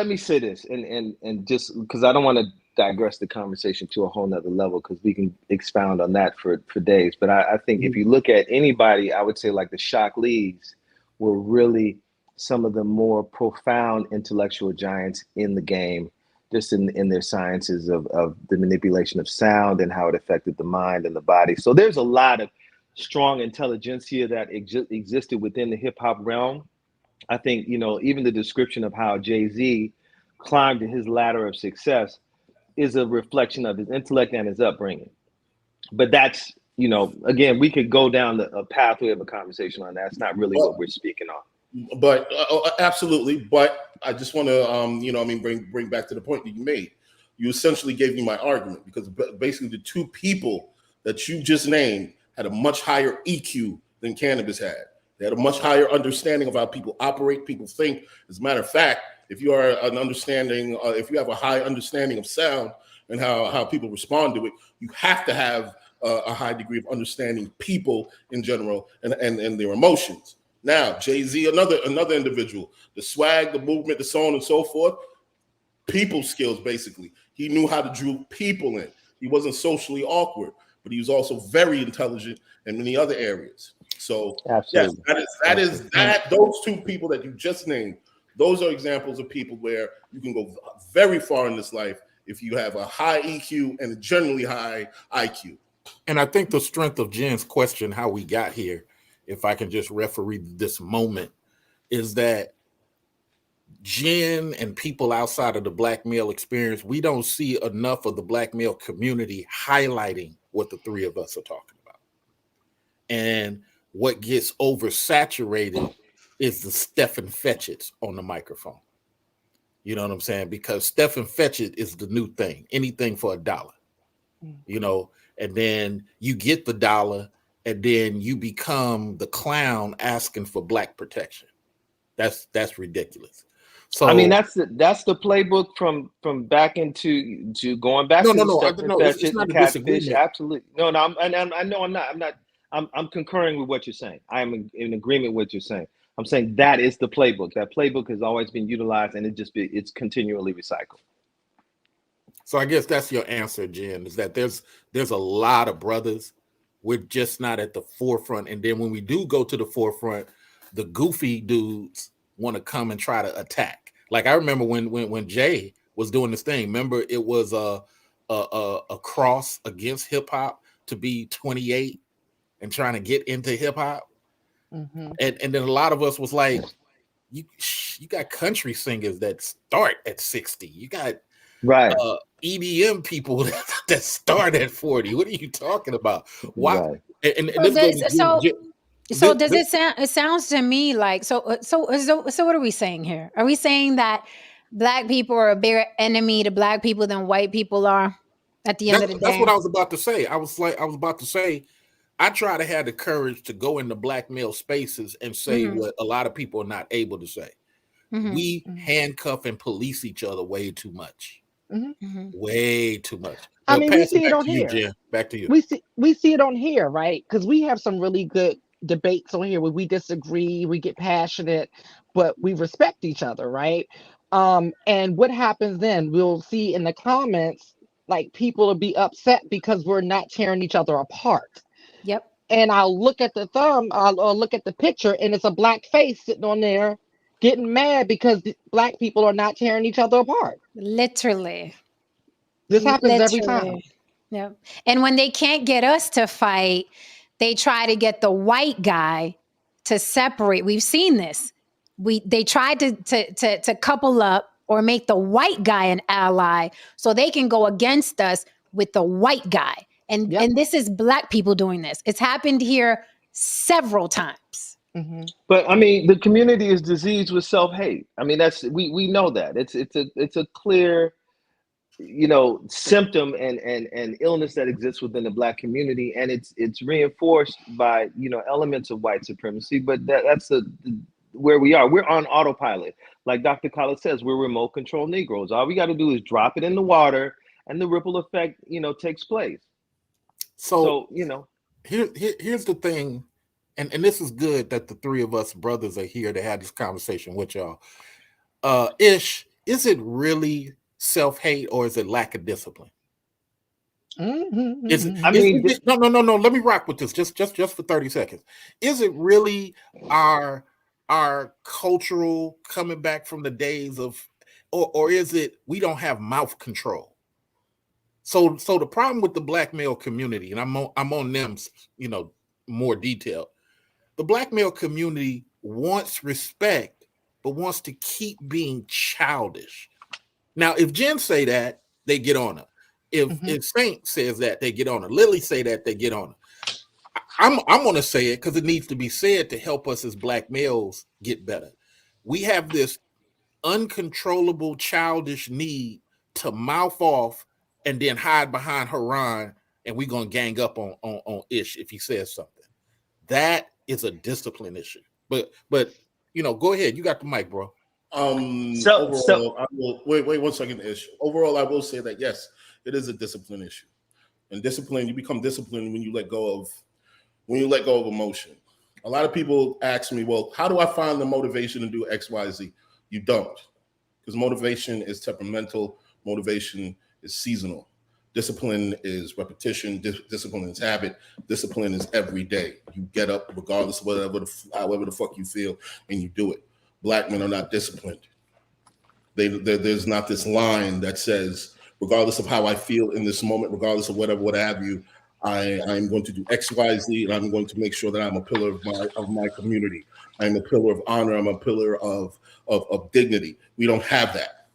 me say this, and just because I don't want to digress the conversation to a whole nother level, because we can expound on that for days. But I think if you look at anybody, I would say like the Shock Lees were really some of the more profound intellectual giants in the game, just in their sciences of the manipulation of sound and how it affected the mind and the body. So there's a lot of strong intelligentsia that existed within the hip hop realm. I think, even the description of how Jay-Z climbed his ladder of success is a reflection of his intellect and his upbringing. But that's, again, we could go down a pathway of a conversation on that. That's not really what we're speaking on. But absolutely. But I just want to, bring back to the point that you made. You essentially gave me my argument, because basically the two people that you just named had a much higher EQ than Cannabis had. They had a much higher understanding of how people operate, people think. As a matter of fact, if you are if you have a high understanding of sound and how people respond to it, you have to have a high degree of understanding people in general and their emotions. Now, Jay-Z, another individual, the swag, the movement, the so on and so forth, people skills, basically. He knew how to draw people in. He wasn't socially awkward, but he was also very intelligent in many other areas. So, absolutely. Yes, those two people that you just named, those are examples of people where you can go very far in this life if you have a high EQ and a generally high IQ. And I think the strength of Jen's question, how we got here, if I can just referee this moment, is that Jen and people outside of the black male experience, we don't see enough of the black male community highlighting what the three of us are talking about. And what gets oversaturated is the Stephen Fetchits on the microphone. You know what I'm saying? Because Stephen Fetchit is the new thing, anything for $1, and then you get the $1, and then you become the clown asking for black protection. That's ridiculous. So I mean, that's the playbook from back into going back to it's not a disagreement. Absolutely. No, I know I'm not. I'm concurring with what you're saying. I am in agreement with what you're saying. I'm saying that is the playbook. That playbook has always been utilized, and it's continually recycled. So I guess that's your answer, Jen, is that there's a lot of brothers. We're just not at the forefront. And then when we do go to the forefront, the goofy dudes want to come and try to attack. Like I remember when Jay was doing this thing. Remember, it was a cross against hip hop to be 28 and trying to get into hip hop. Mm-hmm. And then a lot of us was like, you got country singers that start at 60. You got EDM people that start at 40. What are you talking about? Why? Right. And so does it sound? It sounds to me like so. What are we saying here? Are we saying that black people are a bigger enemy to black people than white people are? At the end of the day, that's what I was about to say. I was about to say, I try to have the courage to go into black male spaces and say what a lot of people are not able to say. We handcuff and police each other way too much. Way too much. I mean, we see it on here. Jen. Back to you. We see it on here, right? Because we have some really good debates on here where we disagree, we get passionate, but we respect each other, right? And what happens then? We'll see in the comments, like people will be upset because we're not tearing each other apart. Yep. And I'll look at the I'll look at the picture, and it's a black face sitting on there getting mad because black people are not tearing each other apart. Literally. This happens every time. Yeah. And when they can't get us to fight, they try to get the white guy to separate. We've seen this. They tried to couple up or make the white guy an ally so they can go against us with the white guy. And this is black people doing this. It's happened here several times. But I mean, the community is diseased with self-hate. I mean, we know that. It's a clear, symptom and illness that exists within the black community, and it's reinforced by elements of white supremacy. But that's where we are. We're on autopilot. Like Dr. Khaled says, we're remote control Negroes. All we got to do is drop it in the water, and the ripple effect, takes place. So here's the thing, and this is good that the three of us brothers are here to have this conversation with y'all. Ish, is it really self-hate or is it lack of discipline? No. Let me rock with this just for 30 seconds. Is it really our cultural coming back from the days of, or is it we don't have mouth control? So the problem with the black male community, and I'm on them, more detailed. The black male community wants respect, but wants to keep being childish. Now, if Jen say that, they get on her. If Saint says that, they get on her. Lily say that, they get on her. I'm going to say it because it needs to be said to help us as Black males get better. We have this uncontrollable childish need to mouth off and then hide behind Haran, and we're going to gang up on Ish if he says something. That is a discipline issue. But go ahead. You got the mic, bro. Overall, I will wait 1 second. Ish. Overall, I will say that yes, it is a discipline issue. And discipline, you become disciplined when you let go of emotion. A lot of people ask me, well, how do I find the motivation to do X, Y, Z? You don't, because motivation is temperamental. Motivation is seasonal. Discipline is repetition. Discipline is habit. Discipline is every day. You get up regardless of however the fuck you feel, and you do it. Black men are not disciplined. There's not this line that says, regardless of how I feel in this moment, regardless of whatever, what have you, I'm going to do X, Y, Z, and I'm going to make sure that I'm a pillar of my community. I'm a pillar of honor. I'm a pillar of dignity. We don't have that.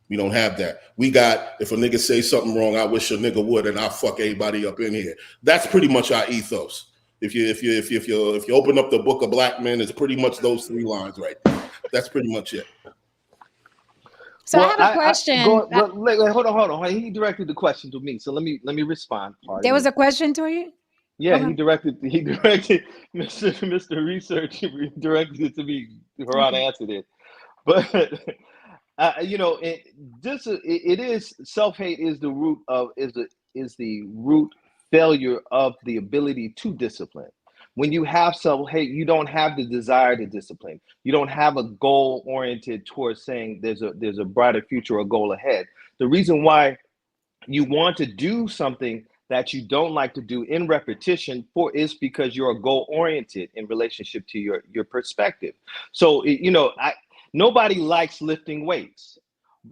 We don't have that. We got, if a nigga say something wrong, I wish a nigga would, and I'll fuck everybody up in here. That's pretty much our ethos. If you open up the book of Black men, it's pretty much those 3 lines right there. That's pretty much it. So I have a question. Hold on. He directed the question to me, so let me respond. There was a question to you? Yeah, he directed Mr. Research. He directed it to me. Haran answered it, but it is self-hate is the root of is the root failure of the ability to discipline. When you have self-hate, you don't have the desire to discipline. You don't have a goal oriented towards saying there's a brighter future or goal ahead. The reason why you want to do something that you don't like to do in repetition is because you're goal oriented in relationship to your perspective. So nobody likes lifting weights,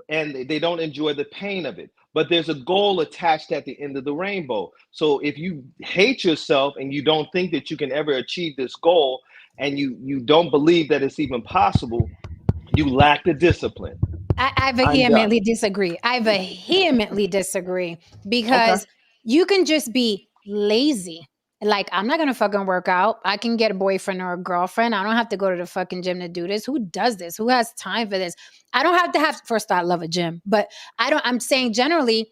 and they don't enjoy the pain of it. But there's a goal attached at the end of the rainbow. So if you hate yourself and you don't think that you can ever achieve this goal, and you don't believe that it's even possible, you lack the discipline. I vehemently disagree. Because you can just be lazy. Like, I'm not going to fucking work out. I can get a boyfriend or a girlfriend. I don't have to go to the fucking gym to do this. Who does this? Who has time for this? I don't have to first, I love a gym, but I'm saying generally,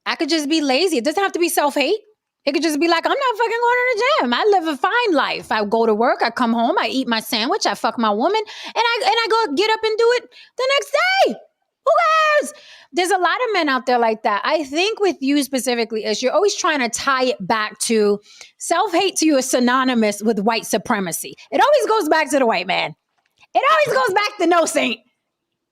I could just be lazy. It doesn't have to be self-hate. It could just be like, I'm not fucking going to the gym. I live a fine life. I go to work. I come home. I eat my sandwich. I fuck my woman. And I go get up and do it the next day. Who cares? There's a lot of men out there like that. I think with you specifically is you're always trying to tie it back to self-hate to you is synonymous with white supremacy. It always goes back to the white man. It always goes back to no saint,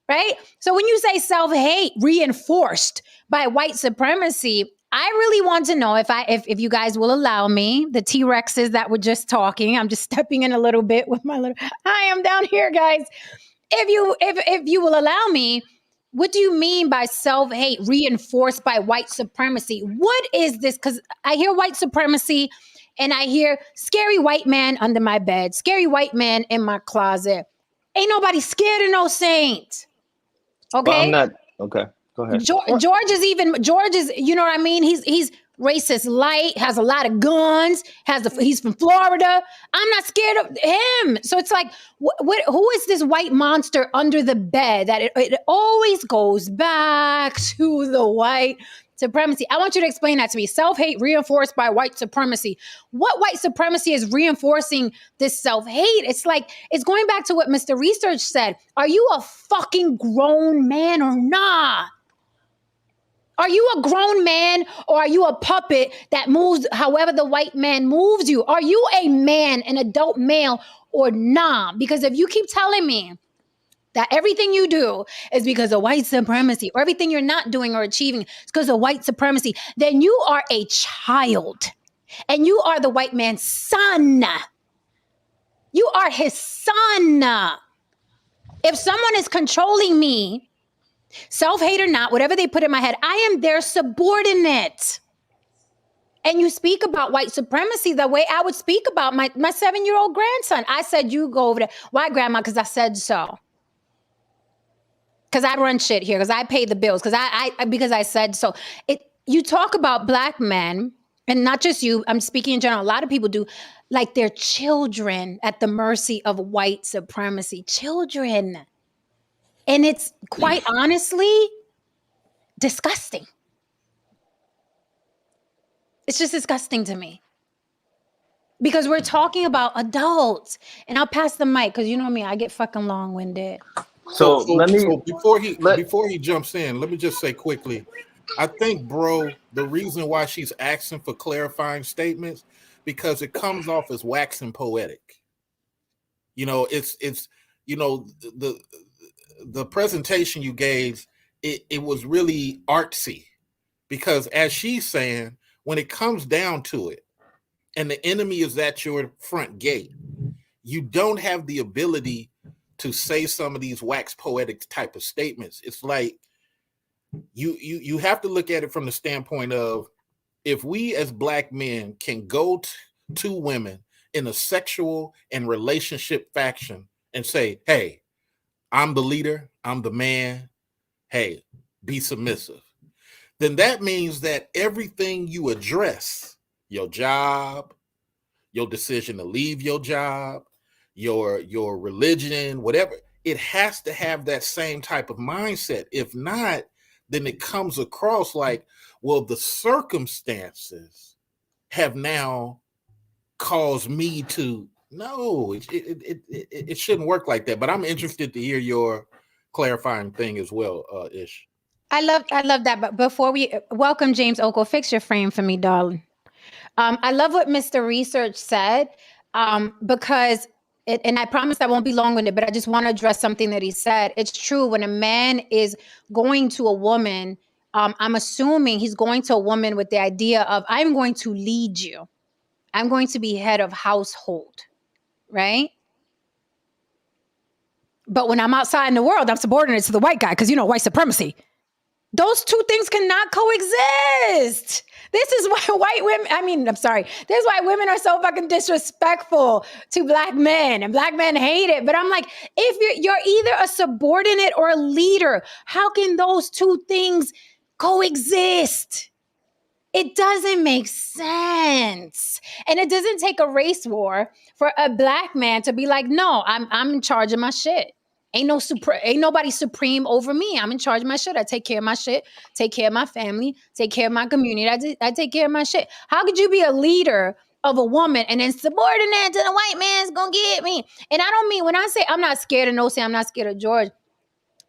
right? So when you say self-hate reinforced by white supremacy, I really want to know if you guys will allow me, the T-Rexes that were just talking, I'm just stepping in a little bit with my little, I am down here, guys. If you will allow me, what do you mean by self-hate reinforced by white supremacy? What is this? Because I hear white supremacy and I hear scary white man under my bed, scary white man in my closet. Ain't nobody scared of no saint. Okay? Well, I'm not. Okay, go ahead. George is, you know what I mean? He's racist light, has a lot of guns, he's from Florida. I'm not scared of him. So it's like, who is this white monster under the bed that it always goes back to the white supremacy? I want you to explain that to me. Self-hate reinforced by white supremacy. What white supremacy is reinforcing this self-hate? It's like, it's going back to what Mr. Research said. Are you a fucking grown man or not? Are you a grown man or are you a puppet that moves however the white man moves you? Are you a man, an adult male or not? Because if you keep telling me that everything you do is because of white supremacy, or everything you're not doing or achieving is because of white supremacy, then you are a child and you are the white man's son. You are his son. If someone is controlling me, self-hate or not, whatever they put in my head, I am their subordinate. And you speak about white supremacy the way I would speak about my 7-year-old grandson. I said, you go over there. Why, Grandma? Because I said so. because I run shit here, because I pay the bills, because because I said so. You talk about black men, and not just you, I'm speaking in general, a lot of people do, like they're children at the mercy of white supremacy. Children. And it's quite honestly disgusting. It's just disgusting to me. Because we're talking about adults. And I'll pass the mic, because you know me, I get fucking long-winded. So before he jumps in, let me just say quickly, I think, bro, the reason why she's asking for clarifying statements, because it comes off as waxing poetic. You know, it's you know, the presentation you gave, it was really artsy, because as she's saying, when it comes down to it, and the enemy is at your front gate, you don't have the ability to say some of these wax poetic type of statements. It's like you have to look at it from the standpoint of, if we as black men can go to women in a sexual and relationship fashion and say, hey, I'm the leader, I'm the man, hey, be submissive, then that means that everything you address, your job, your decision to leave your job, your religion, whatever, it has to have that same type of mindset. If not, then it comes across like, well, the circumstances have now caused me to. No, it shouldn't work like that. But I'm interested to hear your clarifying thing as well, Ish. I love that. But before we welcome James Ogle, fix your frame for me, darling. I love what Mr. Research said, because and I promise I won't be long-winded, but I just want to address something that he said. It's true. When a man is going to a woman, I'm assuming he's going to a woman with the idea of, I'm going to lead you. I'm going to be head of household, right? But when I'm outside in the world, I'm subordinate to the white guy, because, you know, white supremacy. Those two things cannot coexist. This is why white women, I'm sorry. This is why women are so fucking disrespectful to black men, and black men hate it. But I'm like, if you're either a subordinate or a leader, how can those two things coexist? It doesn't make sense. And it doesn't take a race war for a black man to be like, no, I'm in charge of my shit. Ain't nobody supreme over me. I'm in charge of my shit. I take care of my shit, take care of my family, take care of my community. I take care of my shit. How could you be a leader of a woman and then subordinate to the white man's gonna get me? And I don't mean, when I say I'm not scared of I'm not scared of George,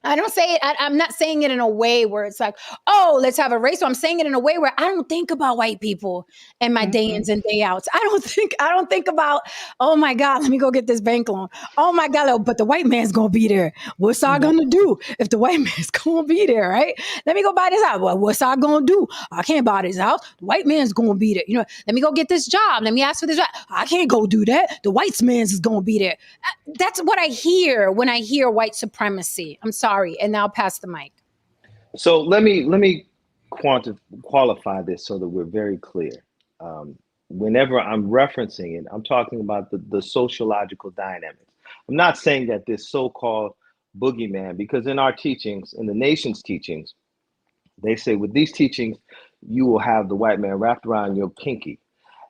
I don't say it. I'm not saying it in a way where it's like, oh, let's have a race. So I'm saying it in a way where I don't think about white people in my day ins and day outs. I don't think about, oh my God, let me go get this bank loan. Oh my God, but the white man's gonna be there. What's I gonna do if the white man's gonna be there, right? Let me go buy this house. Well, what's I gonna do? I can't buy this house. The white man's gonna be there. You know, let me go get this job. Let me ask for this job. I can't go do that. The white man's is gonna be there. That's what I hear when I hear white supremacy. I'm sorry. And now pass the mic. So let me qualify this so that we're very clear. Whenever I'm referencing it, I'm talking about the sociological dynamics. I'm not saying that this so-called boogeyman, because in our teachings, in the nation's teachings, they say with these teachings, you will have the white man wrapped around your pinky.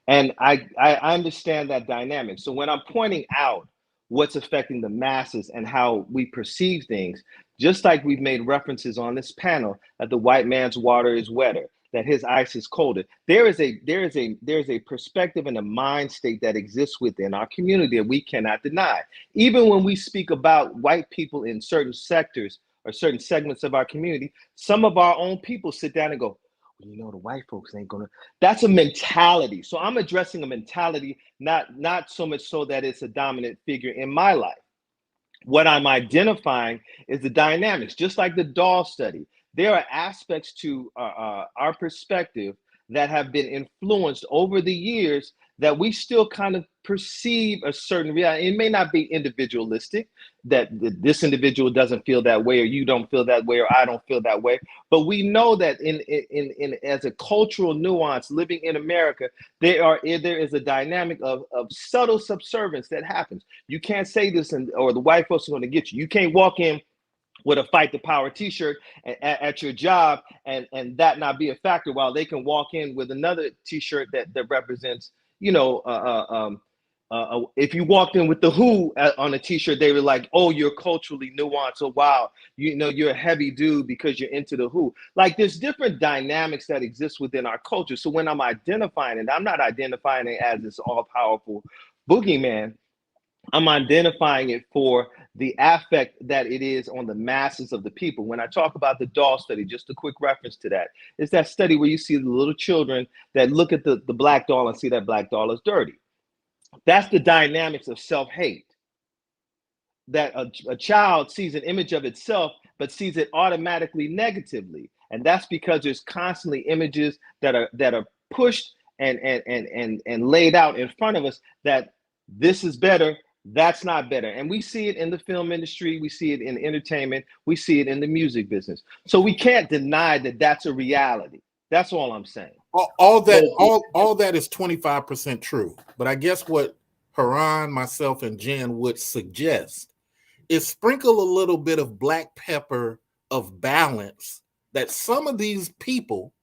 And I understand that dynamic. So when I'm pointing out what's affecting the masses and how we perceive things, just like we've made references on this panel that the white man's water is wetter, that his ice is colder. There is a perspective and a mind state that exists within our community that we cannot deny. Even when we speak about white people in certain sectors or certain segments of our community, some of our own people sit down and go, well, you know, the white folks ain't gonna. That's a mentality. So I'm addressing a mentality, not so much so that it's a dominant figure in my life. What I'm identifying is the dynamics, just like the doll study. There are aspects to our perspective that have been influenced over the years that we still kind of perceive a certain reality. It may not be individualistic, that this individual doesn't feel that way, or you don't feel that way, or I don't feel that way. But we know that in as a cultural nuance living in America, there is a dynamic of subtle subservience that happens. You can't say this, or the white folks are going to get you. You can't walk in with a Fight the Power T-shirt at your job, and that not be a factor, while they can walk in with another T-shirt that represents, if you walked in with the Who on a T-shirt, they were like, "Oh, you're culturally nuanced." So, wow, you're a heavy dude because you're into the Who. Like, there's different dynamics that exist within our culture. So when I'm identifying it, I'm not identifying it as this all-powerful boogeyman. I'm identifying it for the affect that it is on the masses of the people. When I talk about the doll study, just a quick reference to that, it's that study where you see the little children that look at the black doll and see that black doll is dirty. That's the dynamics of self-hate. That a child sees an image of itself, but sees it automatically negatively. And that's because there's constantly images that are pushed and laid out in front of us that this is better, that's not better. And we see it in the film industry, we see it in entertainment, we see it in the music business. So we can't deny that that's a reality. That's all I'm saying. All that is 25% true. But I guess what Haran, myself, and Jen would suggest is sprinkle a little bit of black pepper of balance, that some of these people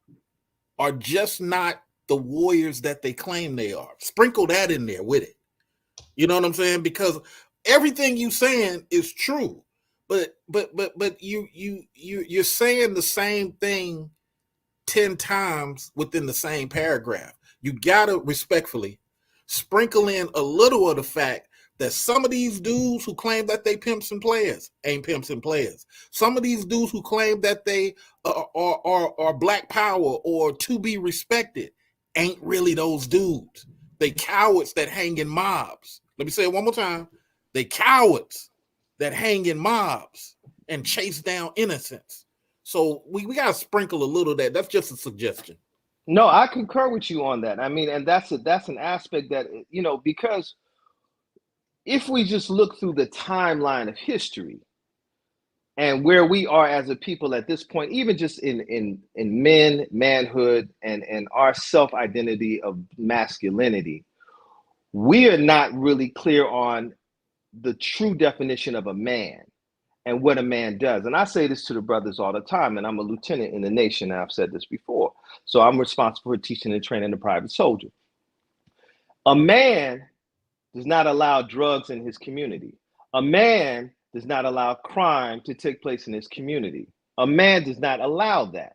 are just not the warriors that they claim they are. Sprinkle that in there with it. You know what I'm saying? Because everything you saying is true, but you're saying the same thing 10 times within the same paragraph. You gotta respectfully sprinkle in a little of the fact that some of these dudes who claim that they pimps and players ain't pimps and players. Some of these dudes who claim that they are black power or to be respected ain't really those dudes. They cowards that hang in mobs. Let me say it one more time. They cowards that hang in mobs and chase down innocents. So we got to sprinkle a little of that. That's just a suggestion. No, I concur with you on that. I mean, and that's an aspect that, because if we just look through the timeline of history and where we are as a people at this point, even just in manhood and our self-identity of masculinity, we are not really clear on the true definition of a man and what a man does. And I say this to the brothers all the time, and I'm a lieutenant in the nation, and I've said this before. So I'm responsible for teaching and training the private soldier. A man does not allow drugs in his community. A man does not allow crime to take place in his community. A man does not allow that.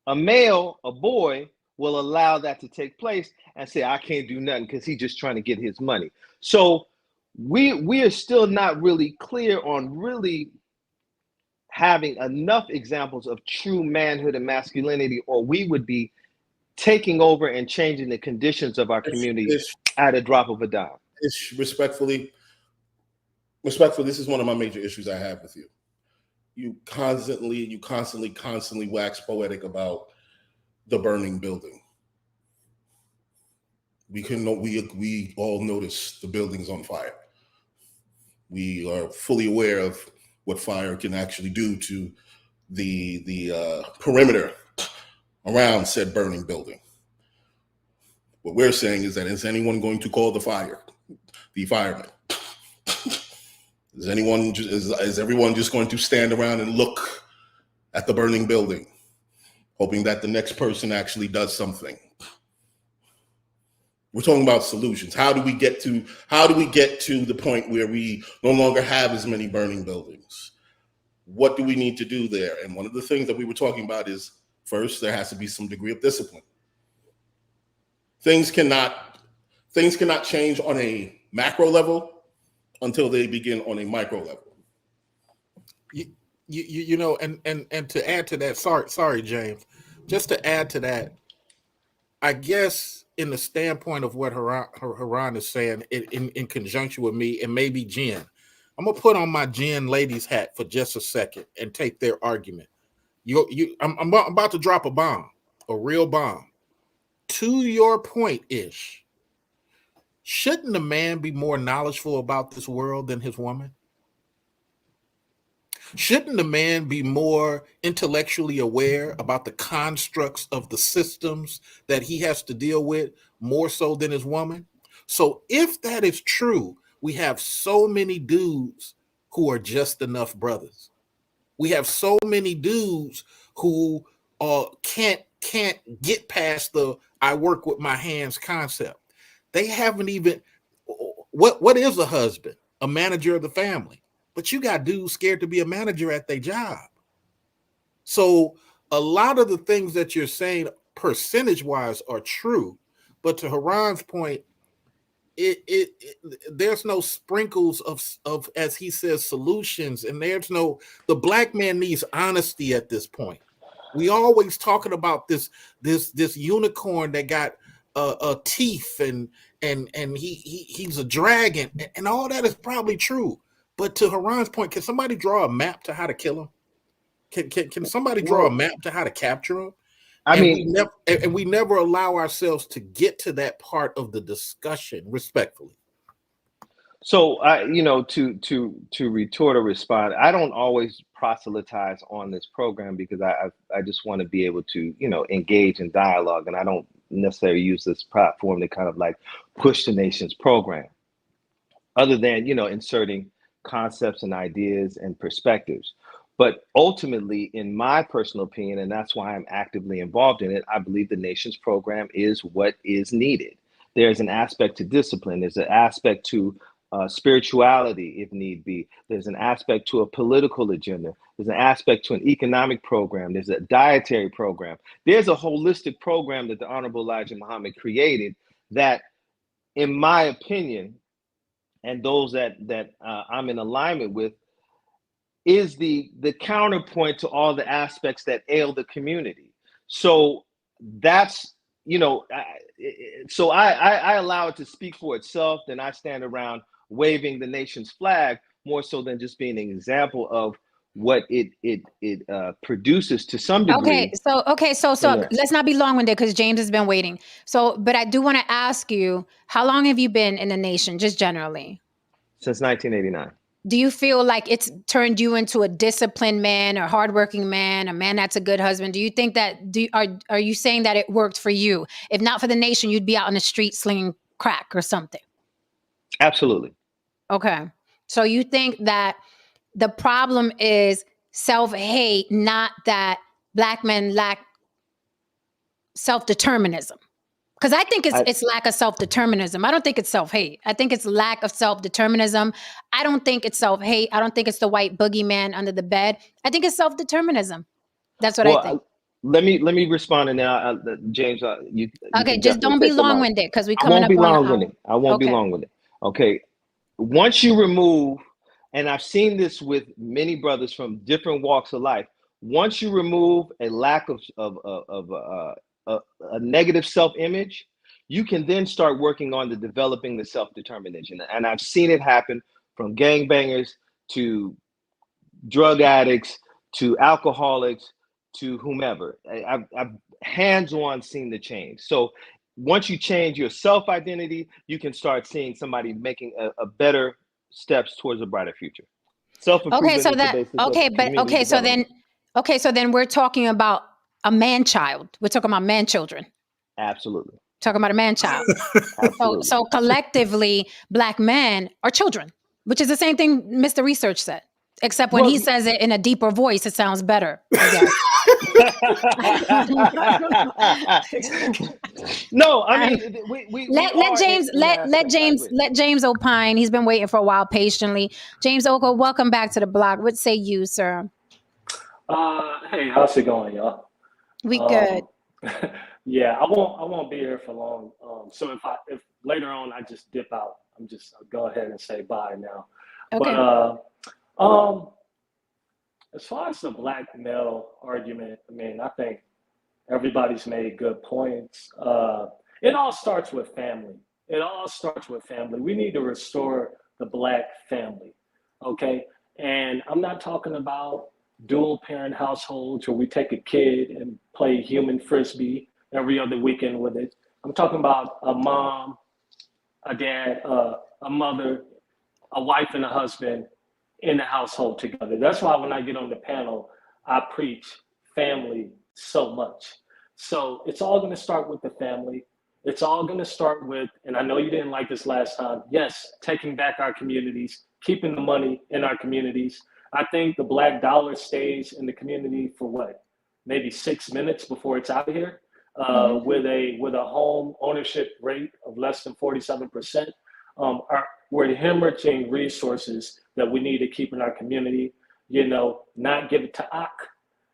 A male, a boy, will allow that to take place and say, I can't do nothing because he's just trying to get his money. So we are still not really clear on really having enough examples of true manhood and masculinity, or we would be taking over and changing the conditions of our community at a drop of a dime. Respectfully, this is one of my major issues I have with you. You constantly wax poetic about the burning building. We all notice the building's on fire. We are fully aware of what fire can actually do to the perimeter around said burning building. What we're saying is that, is anyone going to call the firemen? Is everyone just going to stand around and look at the burning building, hoping that the next person actually does something? We're talking about solutions. How do we get to the point where we no longer have as many burning buildings? What do we need to do there? And one of the things that we were talking about is, first, there has to be some degree of discipline. Things cannot change on a macro level until they begin on a micro level. And to add to that, sorry, James, just to add to that, I guess in the standpoint of what Haran is saying, in conjunction with me and maybe Jen, I'm gonna put on my Jen ladies hat for just a second and take their argument. I'm about to drop a bomb, a real bomb. To your point, Ish, shouldn't a man be more knowledgeable about this world than his woman? Shouldn't a man be more intellectually aware about the constructs of the systems that he has to deal with more so than his woman? So if that is true, we have so many dudes who are just enough brothers. We have so many dudes who can't get past the "I work with my hands" concept. They haven't even what is a husband? A manager of the family. But you got dudes scared to be a manager at their job. So a lot of the things that you're saying percentage-wise are true, but to Haran's point, it there's no sprinkles of as he says solutions, and the black man needs honesty at this point. We always talking about this unicorn that got teeth and he's a dragon, and all that is probably true. But to Haran's point, can somebody draw a map to how to kill him? Can somebody draw a map to how to capture him? We never allow ourselves to get to that part of the discussion respectfully. So to retort or respond, I don't always proselytize on this program because I just want to be able to, engage in dialogue, and I don't necessarily use this platform to kind of like push the nation's program, other than, inserting concepts and ideas and perspectives. But ultimately, in my personal opinion, and that's why I'm actively involved in it, I believe the nation's program is what is needed. There's an aspect to discipline. There's an aspect to spirituality, if need be. There's an aspect to a political agenda. There's an aspect to an economic program. There's a dietary program. There's a holistic program that the Honorable Elijah Muhammad created that, in my opinion, and those that I'm in alignment with, is the counterpoint to all the aspects that ail the community. So that's, so I allow it to speak for itself. Then I stand around waving the nation's flag more so than just being an example of what it produces to some degree. So let's not be long-winded because James has been waiting. So, but I do want to ask you, how long have you been in the nation, just generally? Since 1989. Do you feel like it's turned you into a disciplined man, a hardworking man, a man that's a good husband? Do you think that, are you saying that it worked for you? If not for the nation, you'd be out on the street slinging crack or something? Absolutely. Okay. So you think that the problem is self-hate, not that black men lack self-determinism? Because I think it's lack of self-determinism. I don't think it's self-hate. I think it's lack of self-determinism. I don't think it's self-hate. I don't think it's the white boogeyman under the bed. I think it's self-determinism. That's what I think. Let me respond now, James. You okay, just don't be long-winded because we coming up on I won't be long-winded. Okay. Once you remove, and I've seen this with many brothers from different walks of life, once you remove a lack of a negative self-image, you can then start working on developing the self-determination. And I've seen it happen from gangbangers to drug addicts to alcoholics to whomever. I've hands-on seen the change. So once you change your self-identity, you can start seeing somebody making a better steps towards a brighter future. Okay, so then we're talking about a man-child. We're talking about man-children. Absolutely. Talking about a man-child. so collectively, black men are children, which is the same thing Mr. Research said. Except when he says it in a deeper voice, it sounds better. No, I mean, let James opine. He's been waiting for a while patiently. James Oko, welcome back to the block. What say you, sir? Hey, how's it going, y'all? We good. Yeah, I won't be here for long. So if later on I just dip out, I'll go ahead and say bye now. Okay. But as far as the black male argument, I mean, I think everybody's made good points. It all starts with family. We need to restore the black family, okay? And I'm not talking about dual parent households where we take a kid and play human frisbee every other weekend with it. I'm talking about a mom, a dad, a mother, a wife and a husband in the household together. That's why when I get on the panel, I preach family so much. So it's all going to start with the family. It's all going to start with, and I know you didn't like this last time, yes, taking back our communities, keeping the money in our communities. I think the black dollar stays in the community for what, maybe 6 minutes before it's out of here, with a home ownership rate of less than 47%. We're hemorrhaging resources that we need to keep in our community. You know, not give it to Ak,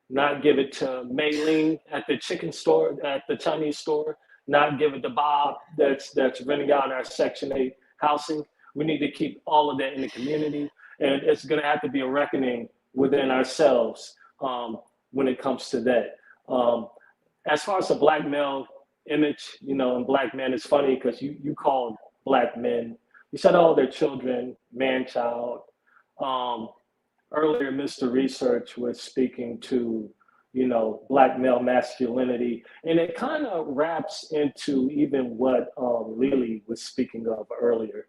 not give it to Mei Ling at the chicken store, at the Chinese store, not give it to Bob that's renting out our Section 8 housing. We need to keep all of that in the community. And it's going to have to be a reckoning within ourselves when it comes to that. As far as the black male image, you know, and black men, it's funny because you called black men, you said, oh, they're children, man-child. Earlier, Mr. Research was speaking to, you know, black male masculinity, and it kind of wraps into even what Lily was speaking of earlier.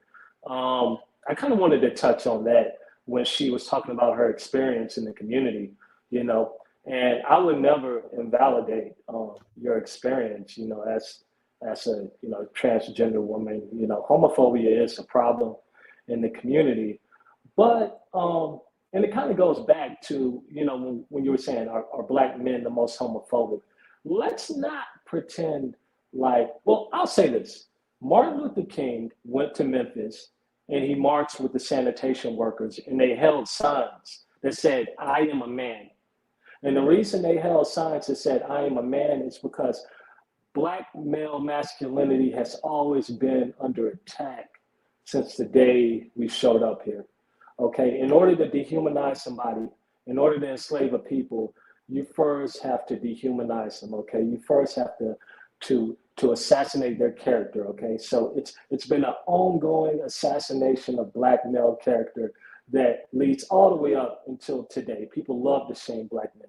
I kind of wanted to touch on that when she was talking about her experience in the community, you know, and I would never invalidate your experience, you know, as a, you know, transgender woman. You know, homophobia is a problem in the community, but and it kind of goes back to, you know, when you were saying, are black men the most homophobic? Let's not pretend like, well, I'll say this. Martin Luther King went to Memphis and he marched with the sanitation workers, and they held signs that said, I am a man. And the reason they held signs that said, I am a man, is because black male masculinity has always been under attack since the day we showed up here. Okay, in order to dehumanize somebody, in order to enslave a people, you first have to dehumanize them. Okay, you first have to assassinate their character. Okay, so it's been an ongoing assassination of black male character that leads all the way up until today. People love to shame black men,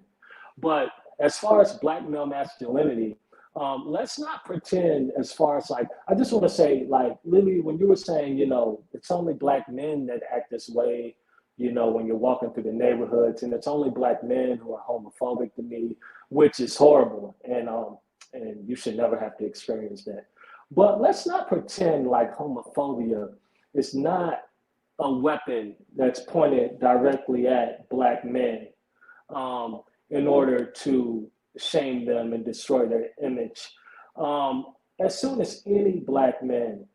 but as far as black male masculinity, let's not pretend, as far as like, I just want to say, like, Lily, when you were saying, you know, it's only black men that act this way, you know, when you're walking through the neighborhoods, and it's only black men who are homophobic to me, which is horrible. And you should never have to experience that. But let's not pretend like homophobia is not a weapon that's pointed directly at black men in order to shame them and destroy their image. As soon as any black man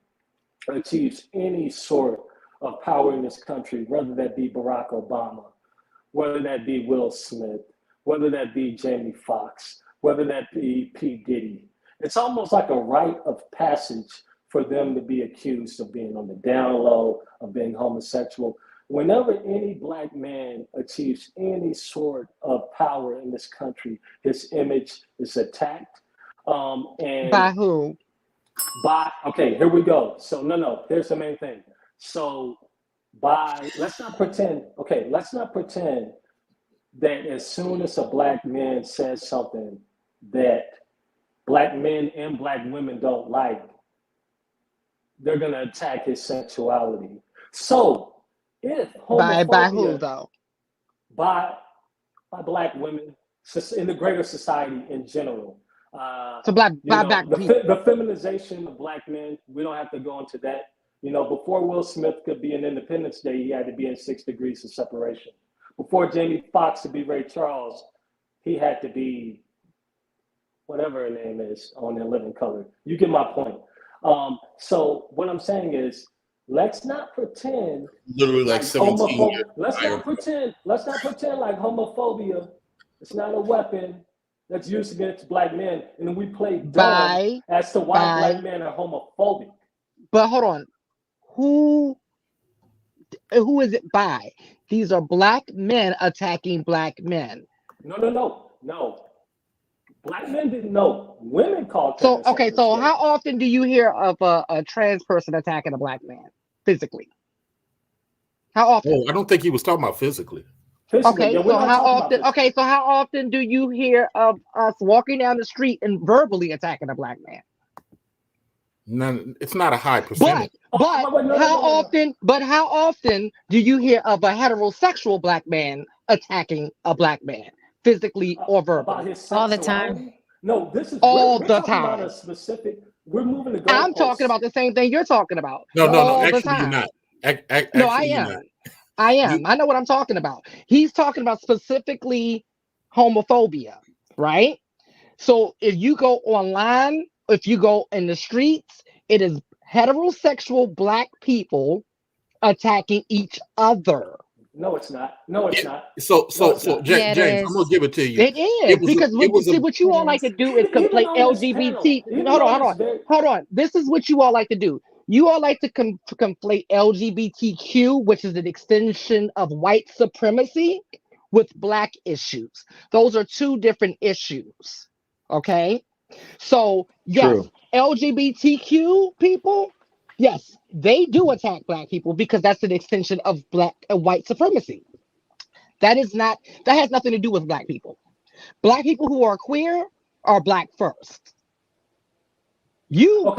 achieves any sort of power in this country, whether that be Barack Obama, whether that be Will Smith, whether that be Jamie Foxx, whether that be P. Diddy, it's almost like a rite of passage for them to be accused of being on the down low, of being homosexual. Whenever any black man achieves any sort of power in this country, his image is attacked. And by who? Okay, here we go. So no, here's the main thing. So let's not pretend that as soon as a black man says something that black men and black women don't like, they're gonna attack his sexuality. So if homophobia, by who though? By black women in the greater society in general. So black people. The feminization of black men, we don't have to go into that. You know, before Will Smith could be in Independence Day, he had to be in 6 degrees of separation. Before Jamie Foxx could be Ray Charles, he had to be whatever her name is on In Living Color. You get my point. So what I'm saying is, let's not pretend literally like 17 years. Let's not pretend like homophobia is not a weapon that's used against black men, and then we play dumb as to why black men are homophobic. But hold on, who is it by? These are black men attacking black men. No. Black men didn't know. Women called. So okay, so how often do you hear of a trans person attacking a black man physically? How often? Oh, I don't think he was talking about physically. Okay, so how often? Okay, so how often do you hear of us walking down the street and verbally attacking a black man? None. It's not a high percentage. But how often do you hear of a heterosexual black man attacking a black man, physically or verbally? All the time. No, this is all we're the talking time. About a specific. We're moving to. I'm talking about the same thing you're talking about. No. Actually, you're not. No, I am. I am. I know what I'm talking about. He's talking about specifically homophobia, right? So if you go online, if you go in the streets, it is heterosexual black people attacking each other. No, it's not. No, it's not. So No, it's not. James, I'm gonna give it to you. It is because what you all like to do is conflate LGBT. Hold on. This is what you all like to do. You all like to conflate LGBTQ, which is an extension of white supremacy, with black issues. Those are two different issues. Okay, so yes, True. LGBTQ people, yes, they do attack black people because that's an extension of white supremacy. That has nothing to do with black people. Black people who are queer are black first. You all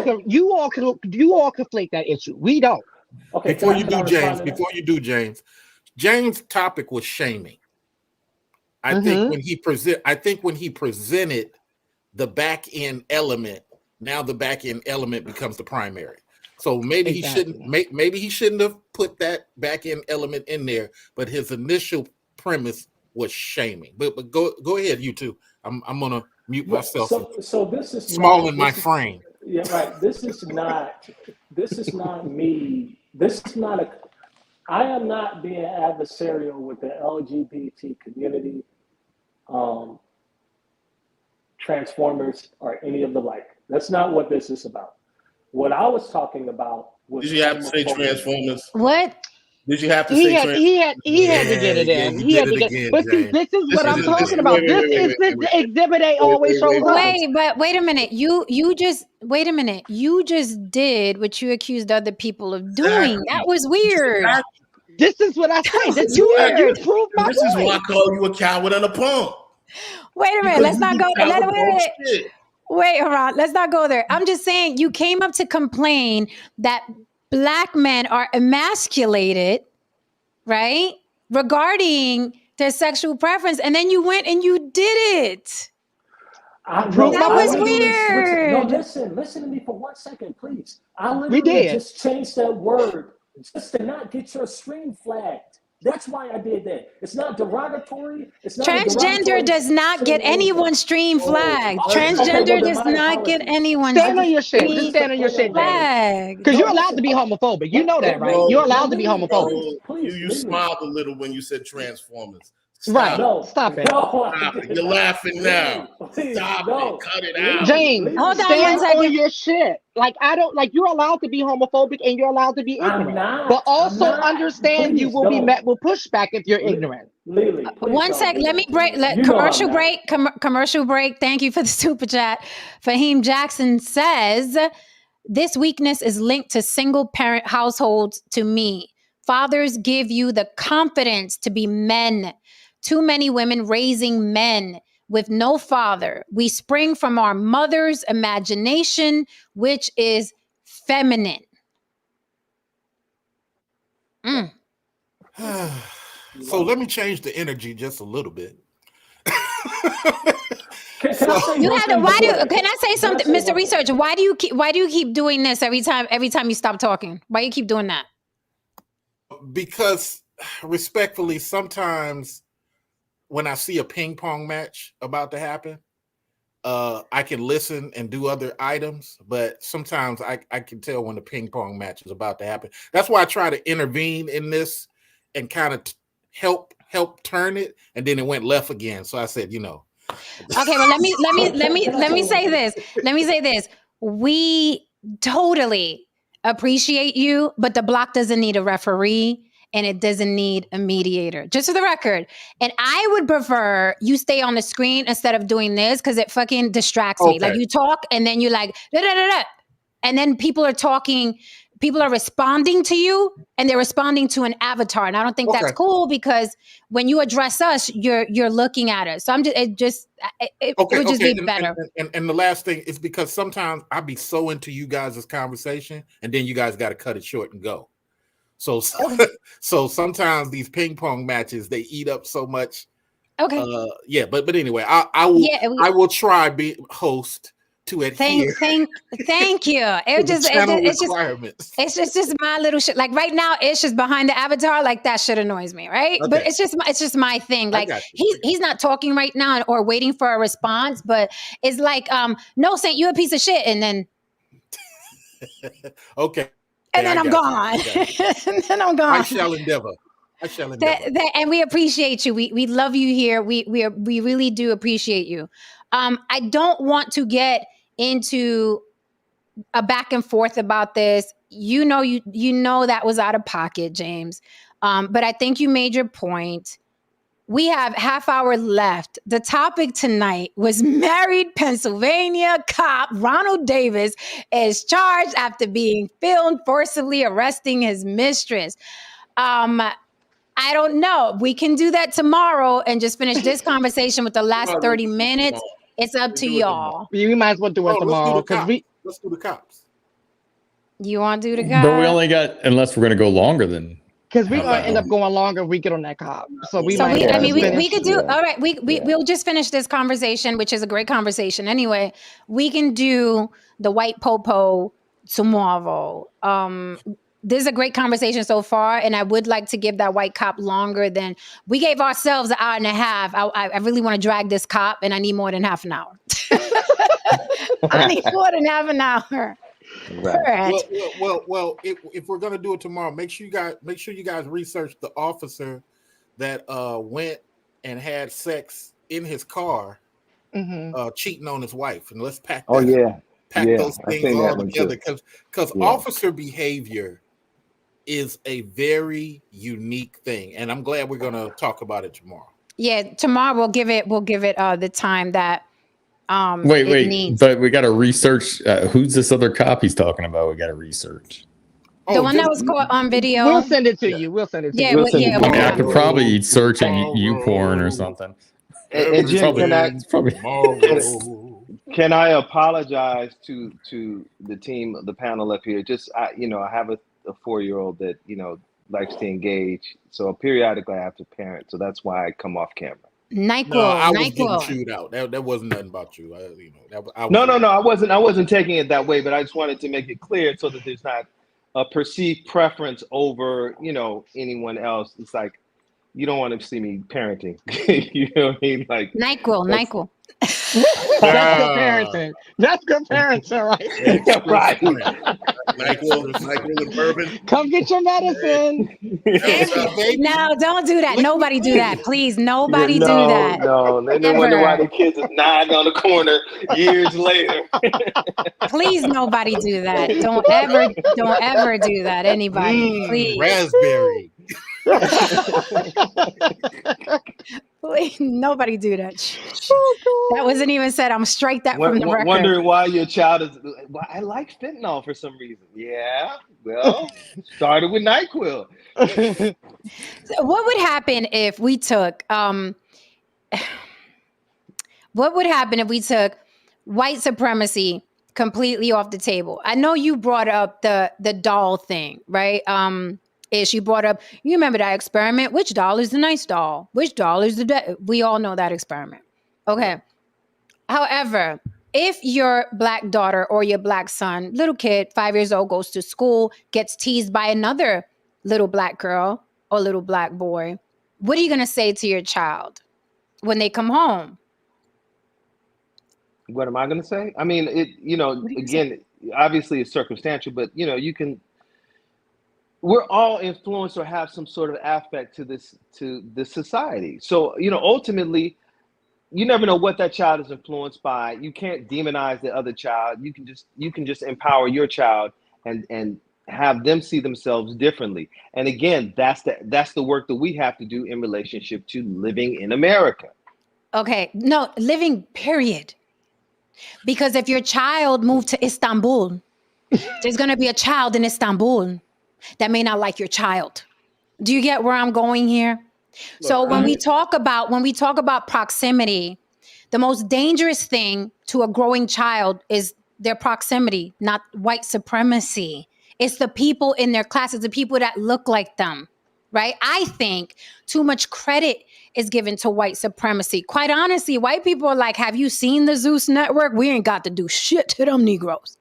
conflate that issue. We don't. Okay. Before you do, James' topic was shaming. I think when he presented the back end element, now the back end element becomes the primary. So maybe he shouldn't have put that back end element in there, but his initial premise was shaming. But go ahead, you two. I'm gonna mute myself. So this is small in my frame. Yeah, right. This is not me. I am not being adversarial with the LGBT community, Transformers, or any of the like. That's not what this is about. What I was talking about was. Did you have to say Transformers? What? Did you have to say Transformers? He had to get it in. He had to get it. But see, this is what I'm talking about. This is the exhibit A always shows up. Wait a minute. You just wait a minute. You just did what you accused other people of doing. That was weird. This is what I say. You proved my point. This is why I call you a coward and a punk. Wait a minute. Let's not go there. Wait, Ron. Let's not go there. I'm just saying you came up to complain that Black men are emasculated, right? Regarding their sexual preference. And then you went and you did it. That was weird. Listen to me for 1 second, please. I literally just changed that word just to not get your stream flagged. That's why I did that. It's not derogatory. It's not transgender does not get anyone stream flagged. Transgender does not get anyone. Stand on your shit. Just stand on your shit, because you're allowed to be homophobic. You know that, right? You're allowed to be homophobic. You smiled a little when you said Transformers. Right. Stop it. Stop it. You're laughing now. Stop it. Cut it out. James, stand on your shit. You're allowed to be homophobic and you're allowed to be ignorant. But also understand you will be met with pushback if you're ignorant. Lily, 1 sec. Let me break. Commercial break. Commercial break. Thank you for the super chat. Fahim Jackson says, this weakness is linked to single parent households to me. Fathers give you the confidence to be men. Too many women raising men with no father. We spring from our mother's imagination, which is feminine. So let me change the energy just a little bit. Can I say something, Mr. Researcher? Why do you keep doing this every time you stop talking? Why do you keep doing that? Because respectfully, sometimes when I see a ping pong match about to happen, I can listen and do other items, but sometimes I can tell when the ping pong match is about to happen. That's why I try to intervene in this and kind of help turn it, and then it went left again. So I said, Okay, well, let me say this. Let me say this. We totally appreciate you, but the block doesn't need a referee. And it doesn't need a mediator, just for the record. And I would prefer you stay on the screen instead of doing this because it fucking distracts me. Like you talk and then you're like, da, da, da, da. And then people are talking, people are responding to you and they're responding to an avatar. And I don't think that's cool because when you address us, you're looking at us. So it would just be better. And the last thing is because sometimes I be so into you guys' conversation and then you guys got to cut it short and go. So sometimes these ping pong matches, they eat up so much. Okay. But anyway, I will try be host to adhere Thank you. to It the just, channel it's just, requirements. it's just my little shit. Like right now, it's just behind the avatar. Like that shit annoys me, right? But Okay. it's just my thing. I Like got you. he's not talking right now or waiting for a response. But it's like, no, Saint, you a piece of shit, and then Okay. I'm gone. And then I'm gone. I shall endeavor. And we appreciate you. We love you here. We really do appreciate you. I don't want to get into a back and forth about this. You know that was out of pocket, James. But I think you made your point. We have half hour left. The topic tonight was married Pennsylvania cop Ronald Davis is charged after being filmed forcibly arresting his mistress. I don't know. We can do that tomorrow and just finish this conversation with the last 30 minutes. It's up to y'all. We might as well do it tomorrow because let's do the cops. You want to do the cops? But we only got, unless we're going to go longer than. Because we're going to end up going longer if we get on that cop. We could do, all right, we'll just finish this conversation, which is a great conversation. Anyway, we can do the white popo tomorrow. This is a great conversation so far, and I would like to give that white cop longer than we gave ourselves an hour and a half. I really want to drag this cop, and I need more than half an hour. I need more than half an hour. Right. Well, if we're gonna do it tomorrow, make sure you guys research the officer that went and had sex in his car, cheating on his wife, and let's pack. Those things all together because officer behavior is a very unique thing, and I'm glad we're gonna talk about it tomorrow. Yeah, tomorrow we'll give it the time that. Wait, but we got to research. Who's this other cop he's talking about? We got to research. The one that was caught on video. We'll send it to you. We'll send it to you. I could probably search in YouPorn or something. And Jim, can I apologize to the team, the panel up here? Just I have a 4-year-old that likes to engage, so periodically I have to parent, so that's why I come off camera. NyQuil. I was getting chewed out. That wasn't nothing about you. No. I wasn't taking it that way, but I just wanted to make it clear so that there's not a perceived preference over anyone else. It's like you don't want to see me parenting. You know what I mean? Like NyQuil. That's good parenting. That's good parenting, right? Right. NyQuil and bourbon. Come get your medicine. No, don't do that. Nobody do that. Please, nobody do that. No, they don't wonder why the kids are nodding on the corner years later. Please, nobody do that. Don't ever do that. Anybody, please. Raspberry. Please, nobody do that. That wasn't even said. I'm strike that from the record. Wondering why your child is. Well, I like fentanyl for some reason. Yeah, well, started with NyQuil. So what would happen if we took? What would happen if we took white supremacy completely off the table? I know you brought up the doll thing, right? Ish, you brought up, you remember that experiment? Which doll is the nice doll? Which doll is we all know that experiment. Okay. However, if your black daughter or your black son, little kid, 5 years old, goes to school, gets teased by another little black girl or little black boy, what are you going to say to your child when they come home? What am I going to say? I mean, again, obviously it's circumstantial, but we're all influenced or have some sort of affect to this society. So, ultimately, you never know what that child is influenced by. You can't demonize the other child. You can just empower your child and have them see themselves differently. And again, that's the work that we have to do in relationship to living in America. Okay, no, living, period. Because if your child moved to Istanbul, there's going to be a child in Istanbul that may not like your child. Do you get where I'm going here? So when we talk about proximity, the most dangerous thing to a growing child is their proximity, not white supremacy. It's the people in their classes, the people that look like them. right? I think too much credit is given to white supremacy. Quite honestly, white people are like, have you seen the Zeus Network? We ain't got to do shit to them Negroes.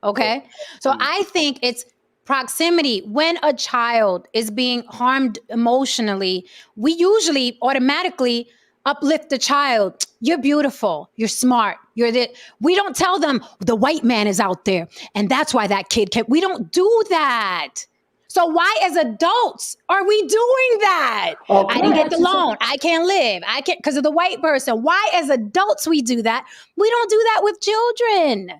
Okay? So I think it's proximity. When a child is being harmed emotionally, we usually automatically uplift the child. You're beautiful. You're smart. You're the. We don't tell them the white man is out there, and that's why that kid can. We don't do that. So why, as adults, are we doing that? Oh, I can didn't I get ask the you something? loan. I can't live. I can't because of the white person. Why, as adults, we do that? We don't do that with children.